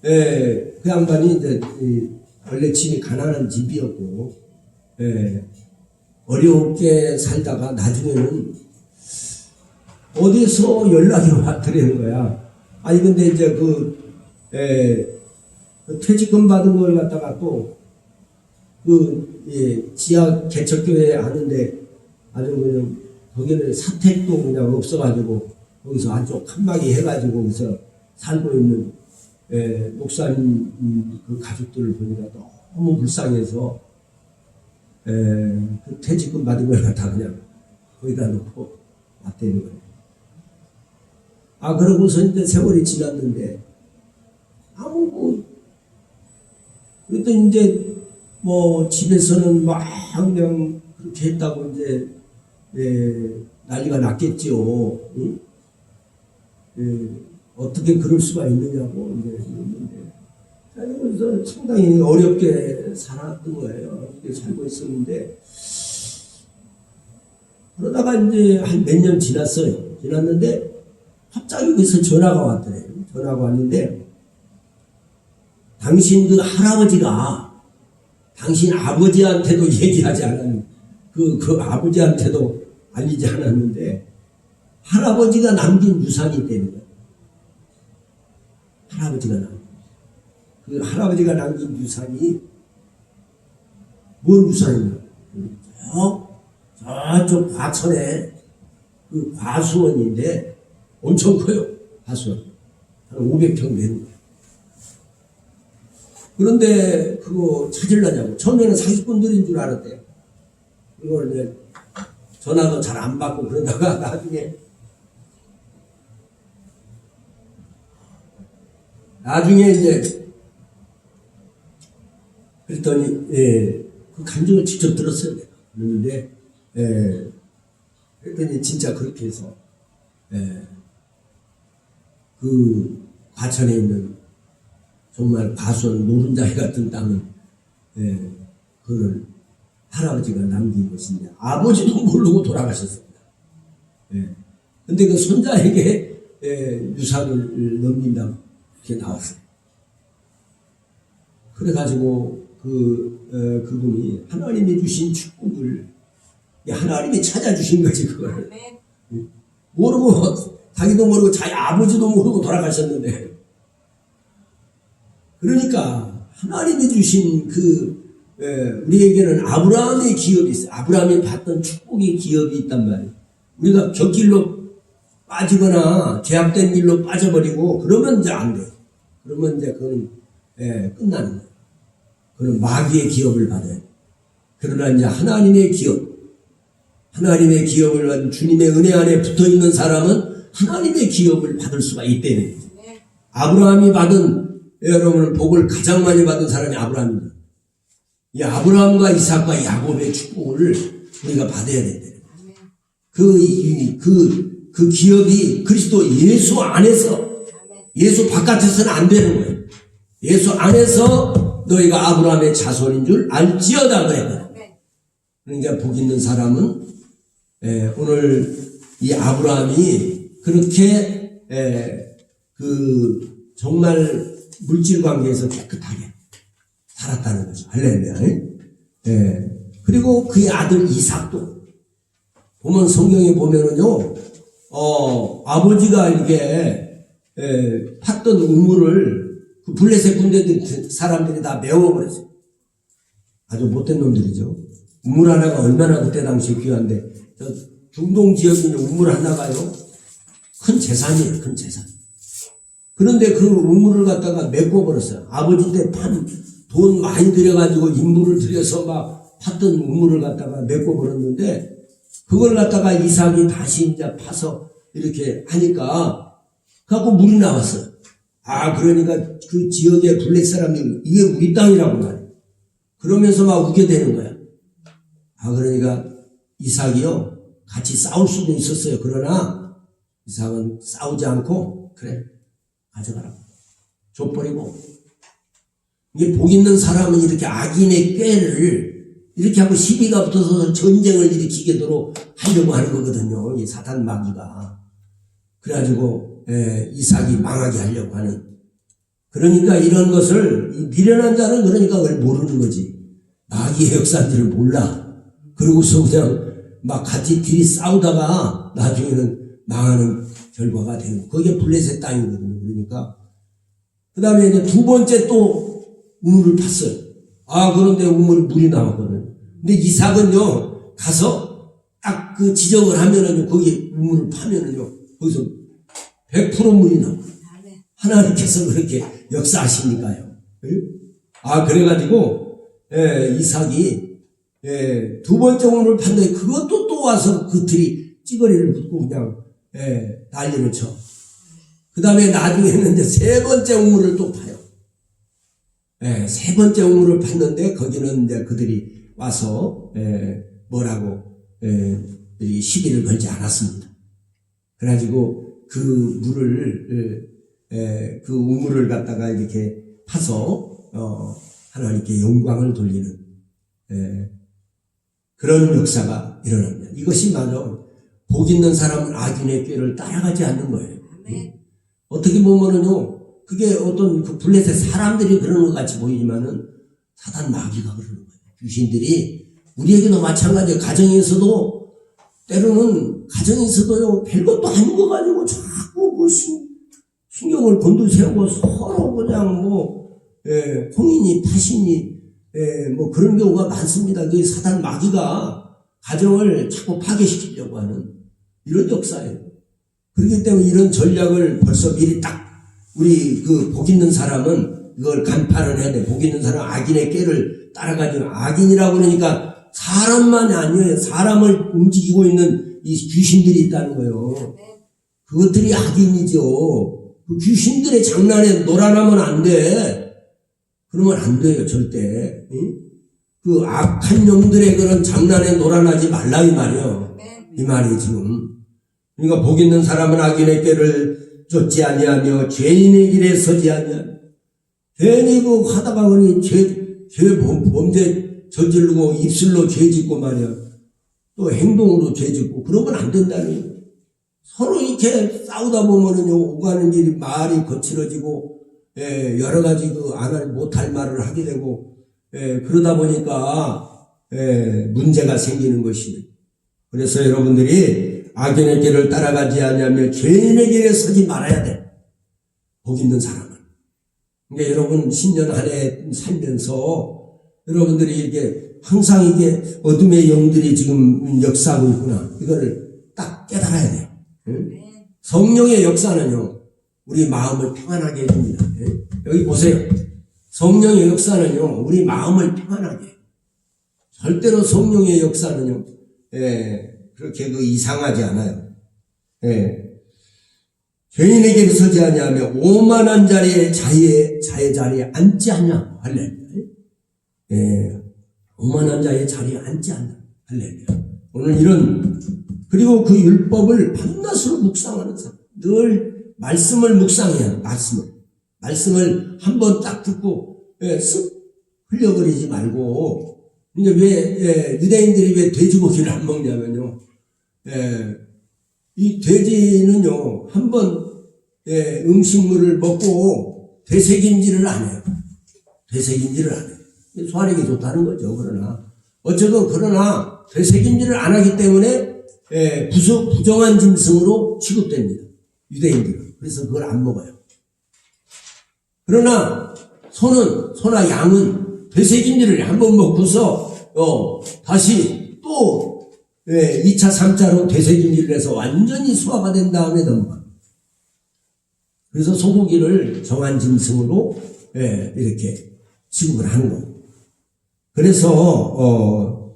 그 양반이 이제 원래 집이 가난한 집이었고 어렵게 살다가 나중에는 어디서 연락이 왔더라는 거야. 아니 근데 이제 퇴직금 받은 걸 갖다가 또 지하 개척교회 하는데 아주 그냥 거기는 사택도 그냥 없어가지고 거기서 한쪽 칸막이 해가지고 거기서 살고 있는 목사님 그 가족들을 보니까 너무 불쌍해서 그 퇴직금 받은 걸 갖다 그냥 거기다 놓고 놨대는 거예요. 아, 그러고서 이제 세월이 지났는데, 그랬더니 이제 뭐 집에서는 막 그냥 그렇게 했다고 이제, 난리가 났겠죠. 응? 어떻게 그럴 수가 있느냐고 이제 했는데, 그래서 상당히 어렵게 살았던 거예요. 어렵게 살고 있었는데, 그러다가 이제 한 몇 년 지났어요. 지났는데, 갑자기 거기서 전화가 왔더래요. 전화가 왔는데, 당신 그 할아버지가 당신 아버지한테도 얘기하지 않았는데, 그 아버지한테도 알리지 않았는데, 할아버지가 남긴 유산이 있다는 거예요. 할아버지가 남긴 유산이, 뭔 유산이냐? 저쪽 과천에 그 과수원인데, 엄청 커요. 과수원. 한 500평 되는 거예요. 그런데 그거 찾으려냐고. 처음에는 사기꾼들인 줄 알았대요. 그걸 이제 전화도 잘 안 받고 그러다가 나중에 이제 그랬더니 그 간증을 직접 들었어요. 내가. 그랬는데 그랬더니 진짜 그렇게 해서 그 과천에 있는 정말 과수원 노른자리 같은 땅은 그걸 할아버지가 남긴 것인데 아버지도 모르고 돌아가셨습니다. 근데 그 손자에게 유산을 넘긴다고 이렇게 나왔어요. 그래가지고 그분이 하나님이 주신 축복을 하나님이 찾아주신 거지 그걸. 모르고 자기도 모르고 자기 아버지도 모르고 돌아가셨는데 그러니까 하나님이 주신 우리에게는 아브라함의 기업이 있어요. 아브라함이 받던 축복의 기업이 있단 말이에요. 우리가 곁길로 빠지거나 제약된 길로 빠져버리고 그러면 이제 안 돼요. 그러면 이제 그건 끝나는 거예요. 그건 마귀의 기업을 받아요. 그러나 이제 하나님의 기업을 받은 주님의 은혜 안에 붙어있는 사람은 하나님의 기업을 받을 수가 있다는 거죠. 아브라함이 받은 여러분 복을 가장 많이 받은 사람이 아브라함입니다. 이 아브라함과 이삭과 야곱의 축복을 우리가 받아야 된다. 그 기업이 그리스도 예수 안에서, 예수 바깥에서는 안 되는 거예요. 예수 안에서 너희가 아브라함의 자손인 줄 알지어다 그랬거든. 그러니까 복 있는 사람은 오늘 이 아브라함이 그렇게 정말 물질 관계에서 깨끗하게 살았다는 거죠. 할렐루야. 그리고 그의 아들 이삭도 보면 성경에 보면은요, 아버지가 이렇게 팠던 우물을 그 블레셋 군대들 사람들이 다 메워버렸어요. 아주 못된 놈들이죠. 우물 하나가 얼마나 그때 당시 귀한데, 저 중동 지역에 있는 우물 하나가요, 큰 재산이에요, 큰 재산. 그런데 그 우물을 갖다가 메꿔버렸어요. 아버지 때 돈 많이 들여가지고 인물을 들여서 막 팠던 우물을 갖다가 메꿔버렸는데, 그걸 갖다가 이삭이 다시 이제 파서 이렇게 하니까, 갖고 물이 나왔어요. 그러니까 그 지역의 블레 사람들이 이게 우리 땅이라고 말이에요. 그러면서 막 우게 되는 거야. 그러니까 이삭이요, 같이 싸울 수도 있었어요. 그러나 이삭은 싸우지 않고, 그래, 가져가라고. 줘버리고. 이게 복 있는 사람은 이렇게 악인의 꾀를 이렇게 하고 시비가 붙어서 전쟁을 일으키게도록 하려고 하는 거거든요. 이 사탄 마귀가. 그래가지고 이삭이 망하게 하려고 하는. 그러니까 이런 것을 미련한 자는 그러니까 그걸 모르는 거지. 마귀의 역사들을 몰라. 그러고서 그냥 막 같이 둘이 싸우다가 나중에는 망하는 결과가 되는. 그게 블레셋 땅이거든요. 그러니까 그 다음에 이제 두 번째 또 우물을 팠어요. 그런데 우물에 물이 나왔거든요. 근데 이삭은요, 가서 딱 그 지적을 하면은요, 거기 우물을 파면은요, 거기서 100% 물이 나와요. 하나님께서 그렇게 역사하시니까요. 그래가지고, 이삭이 두 번째 우물을 팠는데 그것도 또 와서 그들이 찌거리를 붙고 그냥 난리를 쳐. 그 다음에 나중에는 이제 세 번째 우물을 또 파요. 세 번째 우물을 팠는데 거기는 이제 그들이 와서 뭐라고 시비를 걸지 않았습니다. 그래가지고 그 물을 그 우물을 갖다가 이렇게 파서 하나님께 영광을 돌리는 그런 역사가 일어납니다. 이것이 바로 복 있는 사람은 악인의 꾀를 따라가지 않는 거예요. 어떻게 보면은요, 그게 어떤 그 블레셋 사람들이 그러는 것 같이 보이지만은 사단 마귀가 그러는 거예요. 귀신들이 우리에게도 마찬가지예요. 가정에서도 때로는 가정에서도요, 별것도 아닌 거 가지고 자꾸 뭐 신경을 곤두세우고 서로 그냥 공인이 파신이 뭐 그런 경우가 많습니다. 그 사단 마귀가 가정을 자꾸 파괴시키려고 하는 이런 역사예요. 그렇기 때문에 이런 전략을 벌써 미리 딱 우리 그 복 있는 사람은 이걸 간파를 해야 돼. 복 있는 사람은 악인의 꾀를 따라가지고, 악인이라고 그러니까 사람만이 아니에요. 사람을 움직이고 있는 이 귀신들이 있다는 거예요. 그것들이 악인이죠. 그 귀신들의 장난에 놀아나면 안 돼. 그러면 안 돼요, 절대. 그 악한 놈들의 그런 장난에 놀아나지 말라 이 말이에요. 이 말이 지금. 그러니까 복 있는 사람은 악인의 꾀를 쫓지 아니하며 죄인의 길에 서지 아니하며, 괜히 그 하다가 그러니 범죄 저지르고 입술로 죄 짓고 말이야. 또 행동으로 죄 짓고 그러면 안 된다는 거예요. 서로 이렇게 싸우다 보면은요, 오가는 길이 말이 거칠어지고 여러 가지 못할 말을 하게 되고 그러다 보니까 문제가 생기는 것이에요. 그래서 여러분들이 악인의 길을 따라가지 않으며 죄인의 길에 서지 말아야 돼. 복 있는 사람은. 그러니까 여러분 신년 한 해 살면서 여러분들이 이게 항상 이게 어둠의 영들이 지금 역사하고 있구나. 이거를 딱 깨달아야 돼요. 응? 성령의 역사는요, 우리 마음을 평안하게 해줍니다. 응? 여기 보세요. 성령의 역사는요, 우리 마음을 평안하게 해요. 절대로 성령의 역사는요, 그렇게 이상하지 않아요. 죄인에게 서지 아니하며 오만한 자리에 자의 자리에 앉지 않냐. 할렐루야. 오만한 자의 자리에 앉지 않냐. 할렐루야. 오늘 그리고 그 율법을 밤낮으로 묵상하는 사람. 늘 말씀을 묵상해야 해. 말씀을 한번 딱 듣고 쓱 흘려버리지 말고. 그러니까 유대인들이 왜 돼지고기를 안 먹냐면요. 이 돼지는요, 한번 음식물을 먹고 되새김질을 안 해요. 되새김질을 안 해요. 소화력이 좋다는 거죠. 그러나 되새김질을 안 하기 때문에 부정한 짐승으로 취급됩니다. 유대인들은. 그래서 그걸 안 먹어요. 그러나 소나 양은 되새김질을 한번 먹고서 다시 또 2차, 3차로 되새김질을 해서 완전히 소화가 된 다음에 넘어가. 그래서 소고기를 정한 짐승으로 이렇게 취급을 하는 거예요. 그래서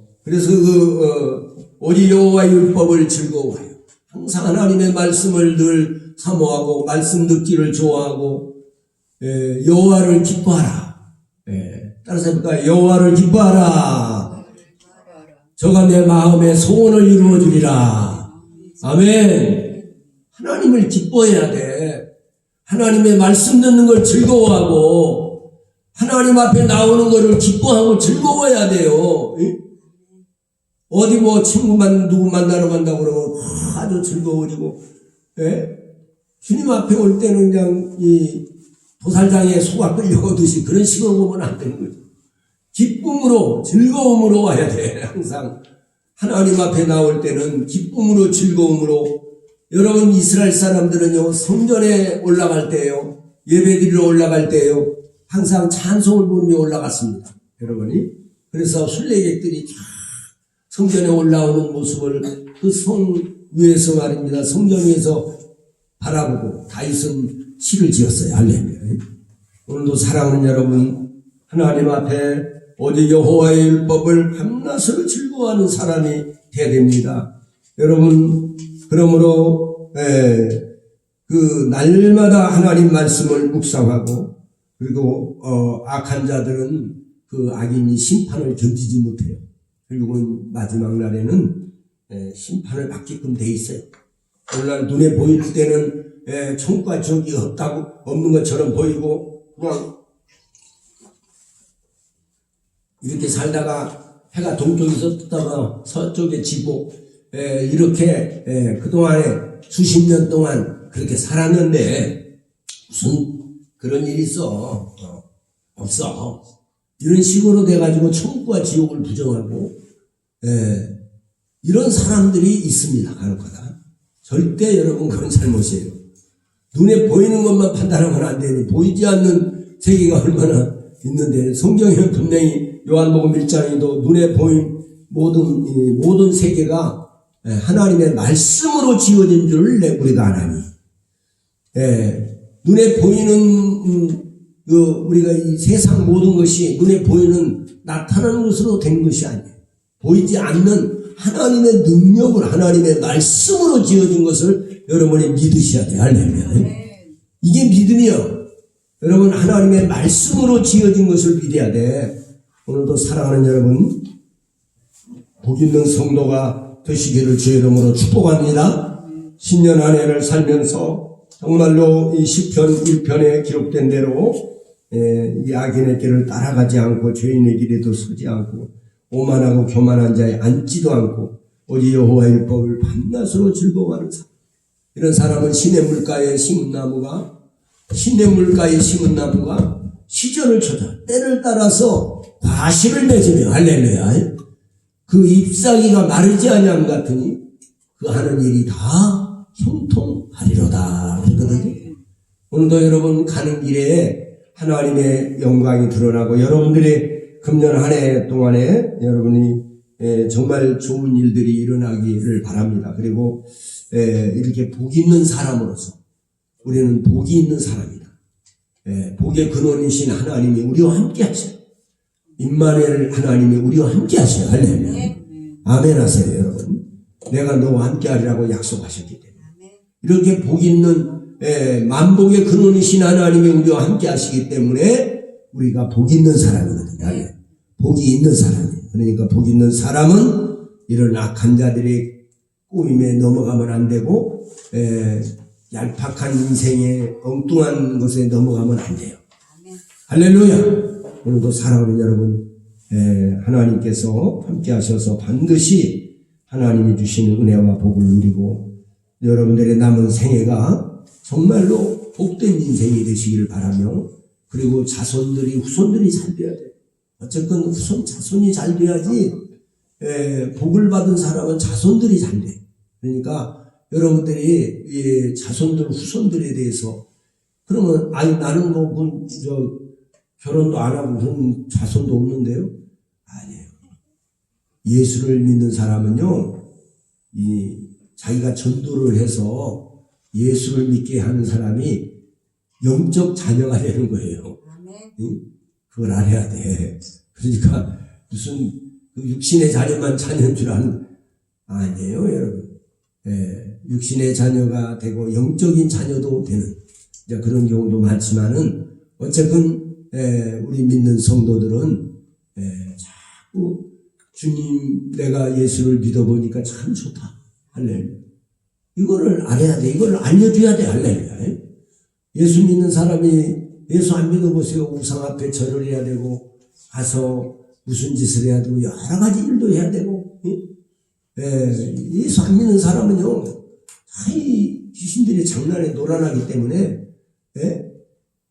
우리 여호와의 율법을 즐거워하여 항상 하나님의 말씀을 늘 사모하고 말씀 듣기를 좋아하고 여호와를 기뻐하라. 따라서 해볼까요? 여호와를 기뻐하라. 저가 내 마음의 소원을 이루어 주리라. 아멘. 하나님을 기뻐해야 돼. 하나님의 말씀 듣는 걸 즐거워하고 하나님 앞에 나오는 거를 기뻐하고 즐거워해야 돼요. 어디 친구만 누구 만나러 간다고 그러면 아주 즐거워지고, 주님 앞에 올 때는 그냥 도살장에 소가 끌려오듯이 그런 식으로 보면 안 되는 거죠. 기쁨으로, 즐거움으로 와야 돼. 항상 하나님 앞에 나올 때는 기쁨으로, 즐거움으로. 여러분 이스라엘 사람들은요, 성전에 올라갈 때요, 예배드리러 올라갈 때요, 항상 찬송을 부르며 올라갔습니다. 여러분이. 그래서 순례객들이 쫙 성전에 올라오는 모습을 그 성 위에서 말입니다. 성전 위에서 바라보고 다윗은 시를 지었어요. 할렐루야. 오늘도 사랑하는 여러분, 하나님 앞에 오직 여호와의 율법을 밤낮으로 즐거워하는 사람이 되어야 됩니다. 여러분, 그러므로 그 날마다 하나님 말씀을 묵상하고, 그리고 악한 자들은 그 악인이 심판을 견디지 못해요. 결국은 마지막 날에는 심판을 받게끔 돼 있어요. 오늘날 눈에 보일 때는 천국과 지옥이 없는 것처럼 보이고, 그냥 이렇게 살다가 해가 동쪽에서 뜨다가 서쪽에 지고, 이렇게 그동안에 수십 년 동안 그렇게 살았는데 무슨 그런 일이 있어? 없어. 이런 식으로 돼가지고 천국과 지옥을 부정하고, 이런 사람들이 있습니다. 간혹가다. 절대 여러분 그건 잘못이에요. 눈에 보이는 것만 판단하면 안 되니, 보이지 않는 세계가 얼마나 있는데, 성경에는 분명히 요한복음 1장에도 눈에 보인 모든 세계가 하나님의 말씀으로 지어진 줄 우리가 아나니, 눈에 보이는 우리가 이 세상 모든 것이 눈에 보이는 나타나는 것으로 된 것이 아니에요. 보이지 않는 하나님의 능력을, 하나님의 말씀으로 지어진 것을 여러분이 믿으셔야 돼요. 할렐루야. 이게 믿음이요. 여러분, 하나님의 말씀으로 지어진 것을 믿어야 돼. 오늘도 사랑하는 여러분, 복 있는 성도가 되시기를 주의 이름으로 축복합니다. 신년 한 해를 살면서 정말로 이 시편 1편에 기록된 대로 이 악인의 길을 따라가지 않고 죄인의 길에도 서지 않고 오만하고 교만한 자에 앉지도 않고 오직 여호와의 율법을 밤낮으로 즐거워하는 사람. 이런 사람은 시냇물가에 심은 나무가 시절을 찾아 때를 따라서 과실을 맺으며, 할렐루야, 그 잎사귀가 마르지 아니함 같으니 그 하는 일이 다 형통하리로다 그러거든요. 오늘도 여러분 가는 길에 하나님의 영광이 드러나고, 여러분들의 금년 한 해 동안에 여러분이 정말 좋은 일들이 일어나기를 바랍니다. 그리고 이렇게 복 있는 사람으로서 우리는 복이 있는 사람이다. 복의 근원이신 하나님이 우리와 함께 하셔요. 임마누엘 하나님이 우리와 함께 하셔요. 할렐루야. 아멘 하세요, 여러분. 내가 너와 함께 하리라고 약속하셨기 때문에. 이렇게 복 있는 만복의 근원이신 하나님이 우리와 함께 하시기 때문에 우리가 복 있는 사람이거든요. 복이 있는 사람이에요. 그러니까 복 있는 사람은 이런 악한 자들의 꼬임에 넘어가면 안 되고, 얄팍한 인생의 엉뚱한 것에 넘어가면 안 돼요. 할렐루야. 오늘도 사랑하는 여러분, 하나님께서 함께 하셔서 반드시 하나님이 주시는 은혜와 복을 누리고 여러분들의 남은 생애가 정말로 복된 인생이 되시기를 바라며, 그리고 후손들이 잘 돼야 돼요. 어쨌든 자손이 잘 돼야지, 복을 받은 사람은 자손들이 잘 돼. 그러니까 여러분들이 후손들에 대해서, 그러면 나는 결혼도 안 하고 그런 자손도 없는데요? 아니에요. 예수를 믿는 사람은요, 자기가 전도를 해서 예수를 믿게 하는 사람이 영적 자녀가 되는 거예요. 그걸 알아야 돼. 그러니까 무슨 육신의 자녀만 자녀인 줄 아는, 아니에요, 여러분. 육신의 자녀가 되고 영적인 자녀도 되는 그런 경우도 많지만은, 어쨌든 우리 믿는 성도들은 자꾸 주님, 내가 예수를 믿어보니까 참 좋다. 할렐루야. 이거를 알아야 돼. 이거를 알려줘야 돼. 할렐루야. 예수 믿는 사람이 예수 안 믿어보세요. 우상 앞에 절을 해야 되고, 가서 무슨 짓을 해야 되고, 여러 가지 일도 해야 되고, 예수 안 믿는 사람은요, 이 귀신들이 장난에 놀아나기 때문에,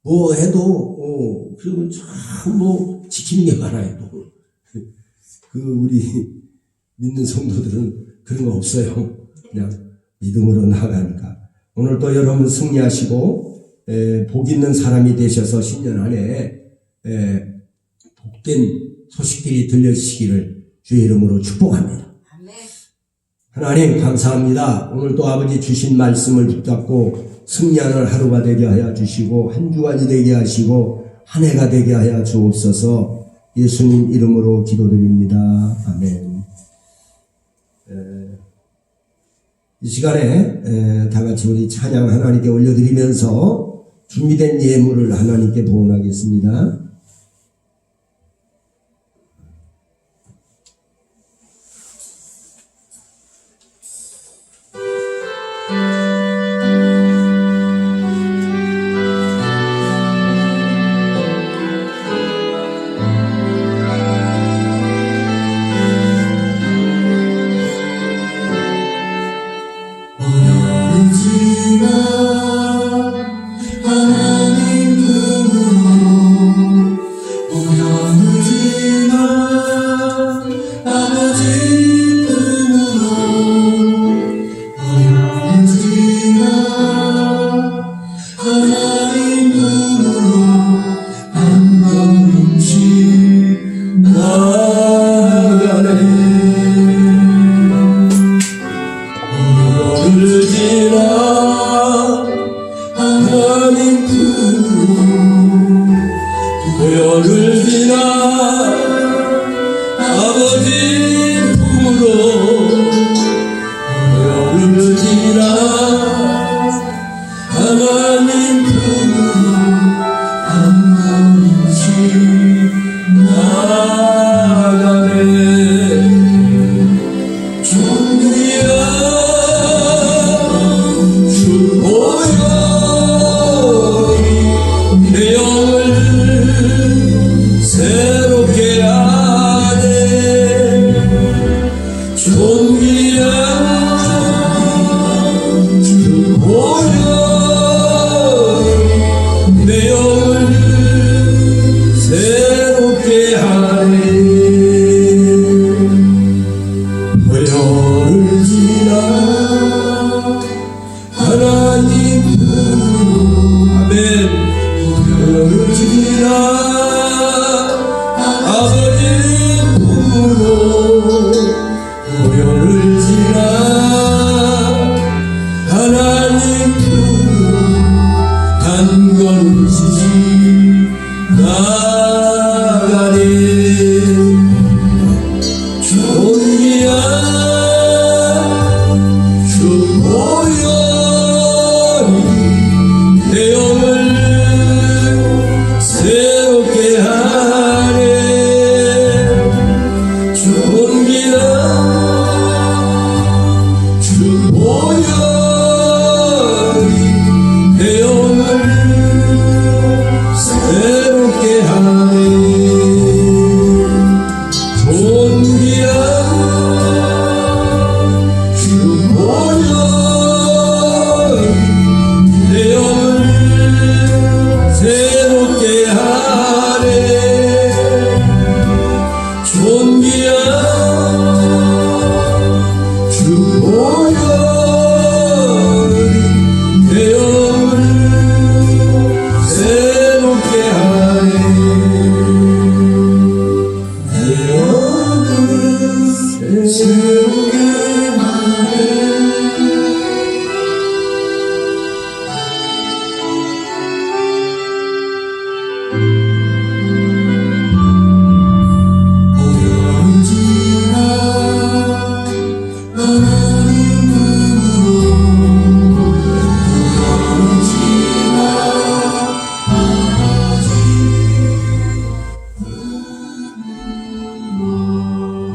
뭐 해도, 그리고 참 지키는 게 많아요. 우리 믿는 성도들은 그런 거 없어요. 그냥 믿음으로 나아가니까. 오늘 또 여러분 승리하시고, 복 있는 사람이 되셔서 신년 안에 복된 소식들이 들려주시기를 주의 이름으로 축복합니다. 하나님 감사합니다. 오늘 또 아버지 주신 말씀을 붙잡고 승리하는 하루가 되게 하여 주시고, 한 주간이 되게 하시고, 한 해가 되게 하여 주옵소서. 예수님 이름으로 기도드립니다. 아멘. 이 시간에 다 같이 우리 찬양 하나님께 올려드리면서 준비된 예물을 하나님께 봉헌하겠습니다.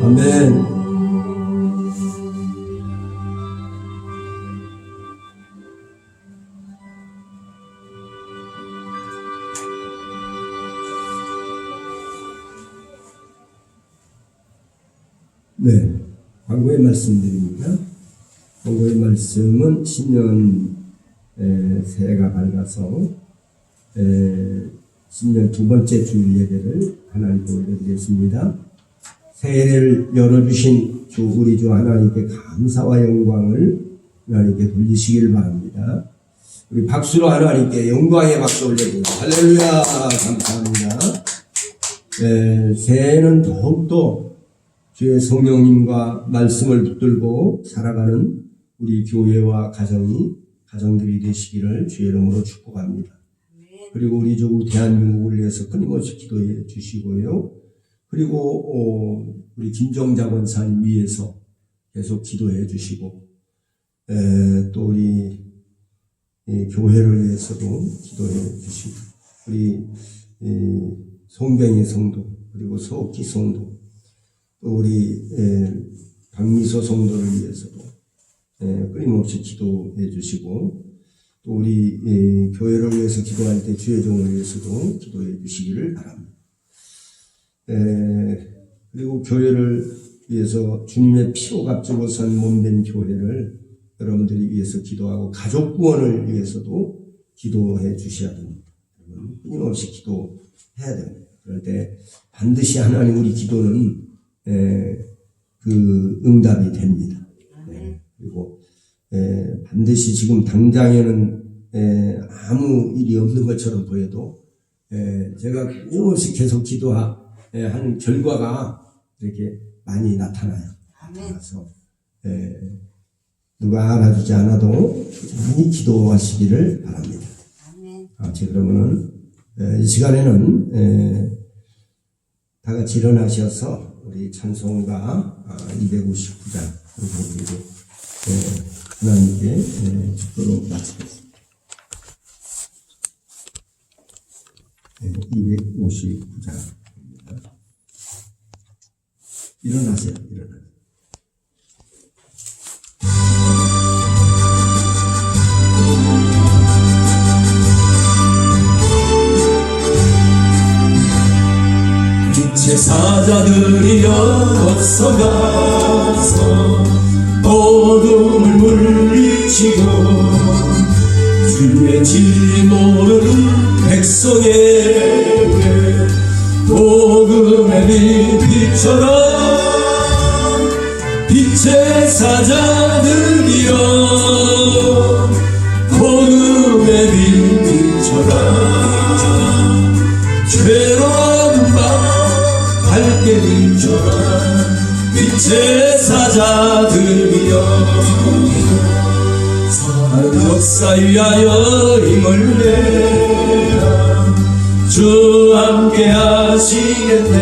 아멘. 네, 광고의 말씀드립니다. 광고의 말씀은 신년 새해가 밝아서 신년 두 번째 주일 예배를 하나님께 올려드리겠습니다. 새해를 열어주신 우리 주 하나님께 감사와 영광을 하나님께 돌리시길 바랍니다. 우리 박수로 하나님께 영광의 박수 올려드립니다. 할렐루야, 감사합니다. 새해는 더욱더 주의 성령님과 말씀을 붙들고 살아가는 우리 교회와 가정들이 되시기를 주의 이름으로 축복합니다. 그리고 우리 주 대한민국을 위해서 끊임없이 기도해 주시고요. 그리고 우리 김정자 권사님 위해서 계속 기도해 주시고, 또 우리 교회를 위해서도 기도해 주시고, 우리 송병희 성도, 그리고 서옥기 성도, 또 우리 박미소 성도를 위해서도 끊임없이 기도해 주시고, 또 우리 교회를 위해서 기도할 때 주의 종을 위해서도 기도해 주시기를 바랍니다. 그리고 교회를 위해서 주님의 피로 값주고 산 몸된 교회를 여러분들이 위해서 기도하고, 가족 구원을 위해서도 기도해 주셔야 됩니다. 끊임없이 기도해야 됩니다. 그럴 때 반드시 하나님 우리 기도는 그 응답이 됩니다. 그리고 반드시 지금 당장에는 아무 일이 없는 것처럼 보여도 제가 끊임없이 계속 기도하는 결과가 이렇게 많이 나타나요. 그래서 누가 알아주지 않아도 많이 기도하시기를 바랍니다. 그러면은 이 시간에는 다 같이 일어나셔서 우리 찬송가 259장 그리고 하나님께 축도로 마치겠습니다. 259장입니다. 일어나세요. 빛의 사자들이여 어서 가서 어둠을 물리치고 주의 진리 모르는 백성에게 복음의 빛처럼 빛의 사자들이여 복음의 빛처럼 괴로운 밤 밝게 비춰라 빛의 사자들이여 사랑 역사 위하여 힘을 내라 주 함께 하시겠네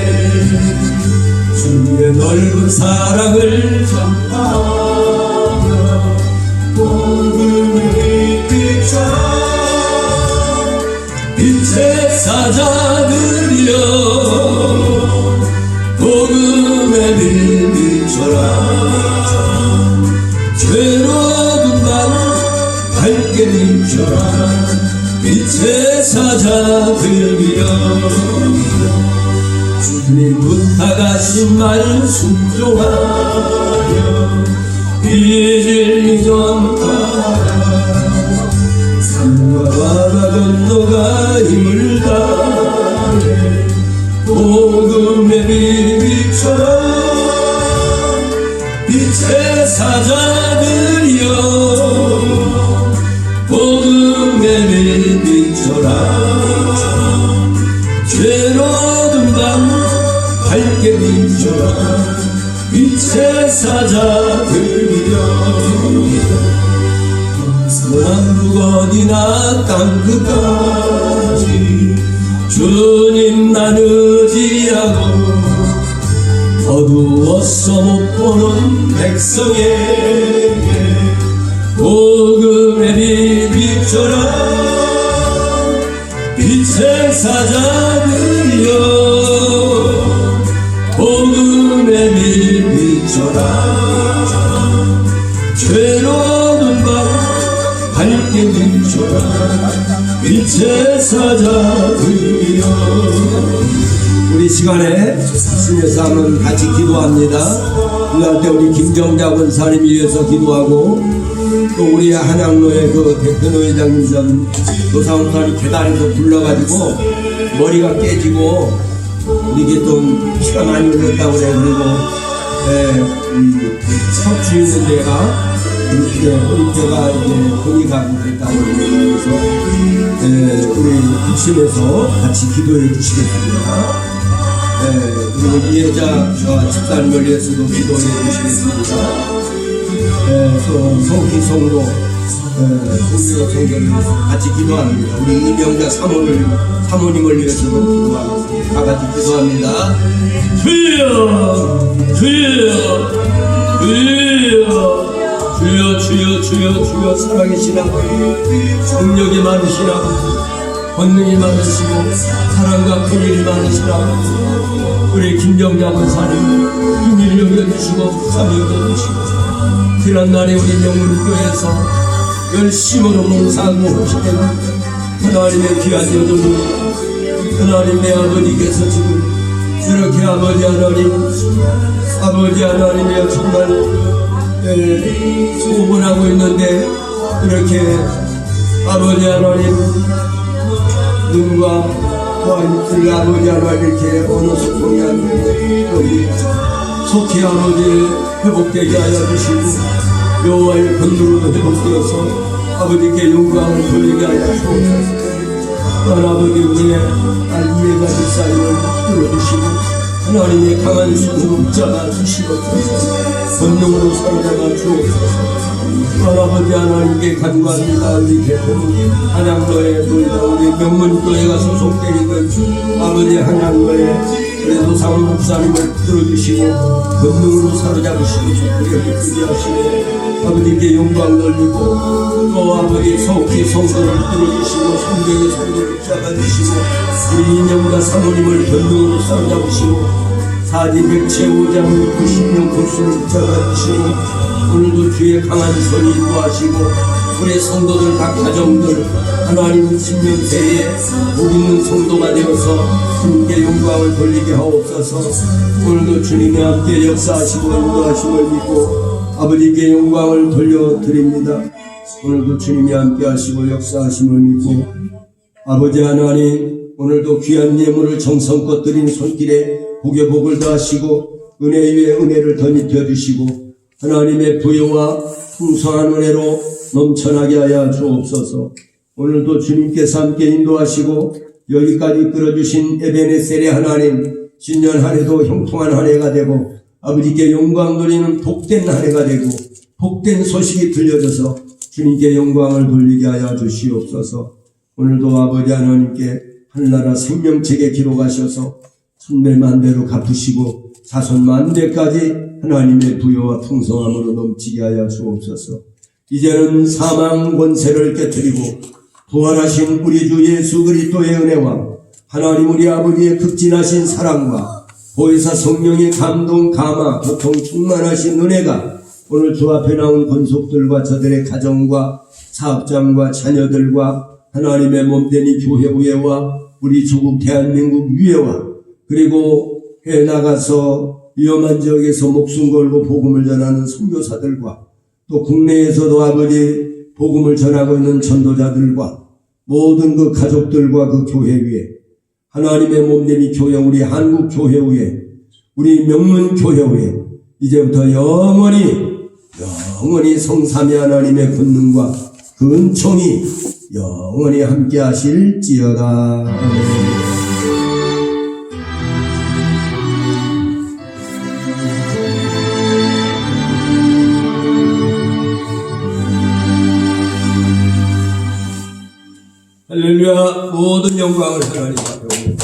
주의 넓은 사랑을 전하며 복음을 비춰라 빛의 사자들이여 복음의 빛 비춰라 괴로운 밤 밝게 비춰라 빛의 사자들이여 주님 부탁하신 말 순종하여 빛을 전하라 산과 바다 건너가 힘을 다해 복음의 빛 비춰라 빛의 사자들이여 복음의 빛 비춰라 괴로운 밤 밝게 비춰라 빛의 사자들이여 남북 어디나 땅끝까지 주님 난 의지하고 어두워서 못 보는 백성에게 복음의 빛 비춰라 빛의 사자들이여 복음의 빛 비춰라 괴로운 밤 밝게 비춰라 빛의 사자들이여 우리 시간에 주님에서 한번 같이 기도합니다. 그날 때 우리 김정자 권사님 위해서 기도하고, 또 우리 한양로의 그 대표 회장님 노사원사님 계단에서 불러가지고 머리가 깨지고 이게 좀 피가 많이 흘렀다고 그래. 그리고 척추 있는 데가 이렇게 허리뼈가 이제 손이 가고 그랬다고 그래서 우리 국심에서 같이 기도해 주시겠습니다. 그리고 이혜자 집사님을 위해서도 기도해 주시겠습니다. 또 성기 성도 성도를 같이 기도합니다. 우리 임명자 사모님을 위해서도 기도합니다. 다 같이 기도합니다. 주여 주여 주여 주여 주여 주여 주여 사랑이시나 능력이 많으시나 권능이 많으시고 사랑과 긍휼이 많으시나 우리 김정자 권사님 긍휼히 여겨주시고 부산히 여겨주시고 지난날에 우리 명문교회에서 열심으로 봉사하고 하시는 하나님의 귀한 여덟분 하나님의 아버지께서 지금 이렇게 아버지 하나님의 정말 소원하고 있는데 이렇게 아버지 하나님 눈과 그 아버지 하나님 이렇게 어느 소통이 안 되고 여기 속히 아버지 회복되게 하여 주시고 여호와의 권능으로 회복되어서 아버지께 영광을 돌리게 하여 주옵소서. 아버지 우리의 이해가 실사임을 들어주시고 하나님의 강한 손으로 붙잡아 주시옵소서. 권능으로 사로잡아 주옵소서. 아버지 하나님께 간구합니다. 우리 대통령 한양교회 우리 명문교회가 소속되어 있는 아버지 한양교회 그래도 사울 목사님을 들어주시고 권능으로 사로잡으시고 우리가 기쁘게 하시고 아버지께 영광 돌리고 또 아버지 속히 성도를 들어주시고 성경의 성도를 잡아주시고 우리 인형과 사모님을 권능으로 사로잡으시고 사지 105장 90명 kur수를 잡아주시고 오늘도 주의 강한 손이 인도하시고 우리 성도들 각 가정들 하나님 신명세에 복 있는 성도가 되어서 주님께 영광을 돌리게 하옵소서. 오늘도 주님의 함께 역사하시고 인도하심을 믿고 아버지께 영광을 돌려드립니다. 오늘도 주님이 함께 하시고 역사하심을 믿고 아버지 하나님 오늘도 귀한 예물을 정성껏 드린 손길에 복에 복을 더하시고 은혜 위에 은혜를 더 입혀주시고 하나님의 부여와 풍성한 은혜로 넘쳐나게 하여 주옵소서. 오늘도 주님께서 함께 인도하시고 여기까지 이끌어주신 에베네셀의 하나님 신년 한 해도 형통한 한 해가 되고 아버지께 영광 돌리는 복된 한 해가 되고 복된 소식이 들려져서 주님께 영광을 돌리게 하여 주시옵소서. 오늘도 아버지 하나님께 하늘나라 생명책에 기록하셔서 천배만대로 갚으시고 자손만대까지 하나님의 부여와 풍성함으로 넘치게 하여 주옵소서. 이제는 사망 권세를 깨뜨리고 부활하신 우리 주 예수 그리스도의 은혜와 하나님 우리 아버지의 극진하신 사랑과 보혜사 성령의 감동 감화 교통 충만하신 은혜가 오늘 주 앞에 나온 권속들과 저들의 가정과 사업장과 자녀들과 하나님의 몸된 이 교회 위에와 우리 조국 대한민국 위에와 그리고 해외 나가서 위험한 지역에서 목숨 걸고 복음을 전하는 선교사들과 또 국내에서도 아버지 복음을 전하고 있는 전도자들과 모든 그 가족들과 그 교회 위에 하나님의 몸된 이 교회 우리 한국 교회 위에 우리 명문 교회 위에 이제부터 영원히 성삼위 하나님의 권능과 그 은총이 영원히 함께 하실지어다. 아멘. 할렐루야. 모든 영광을 하나님 앞에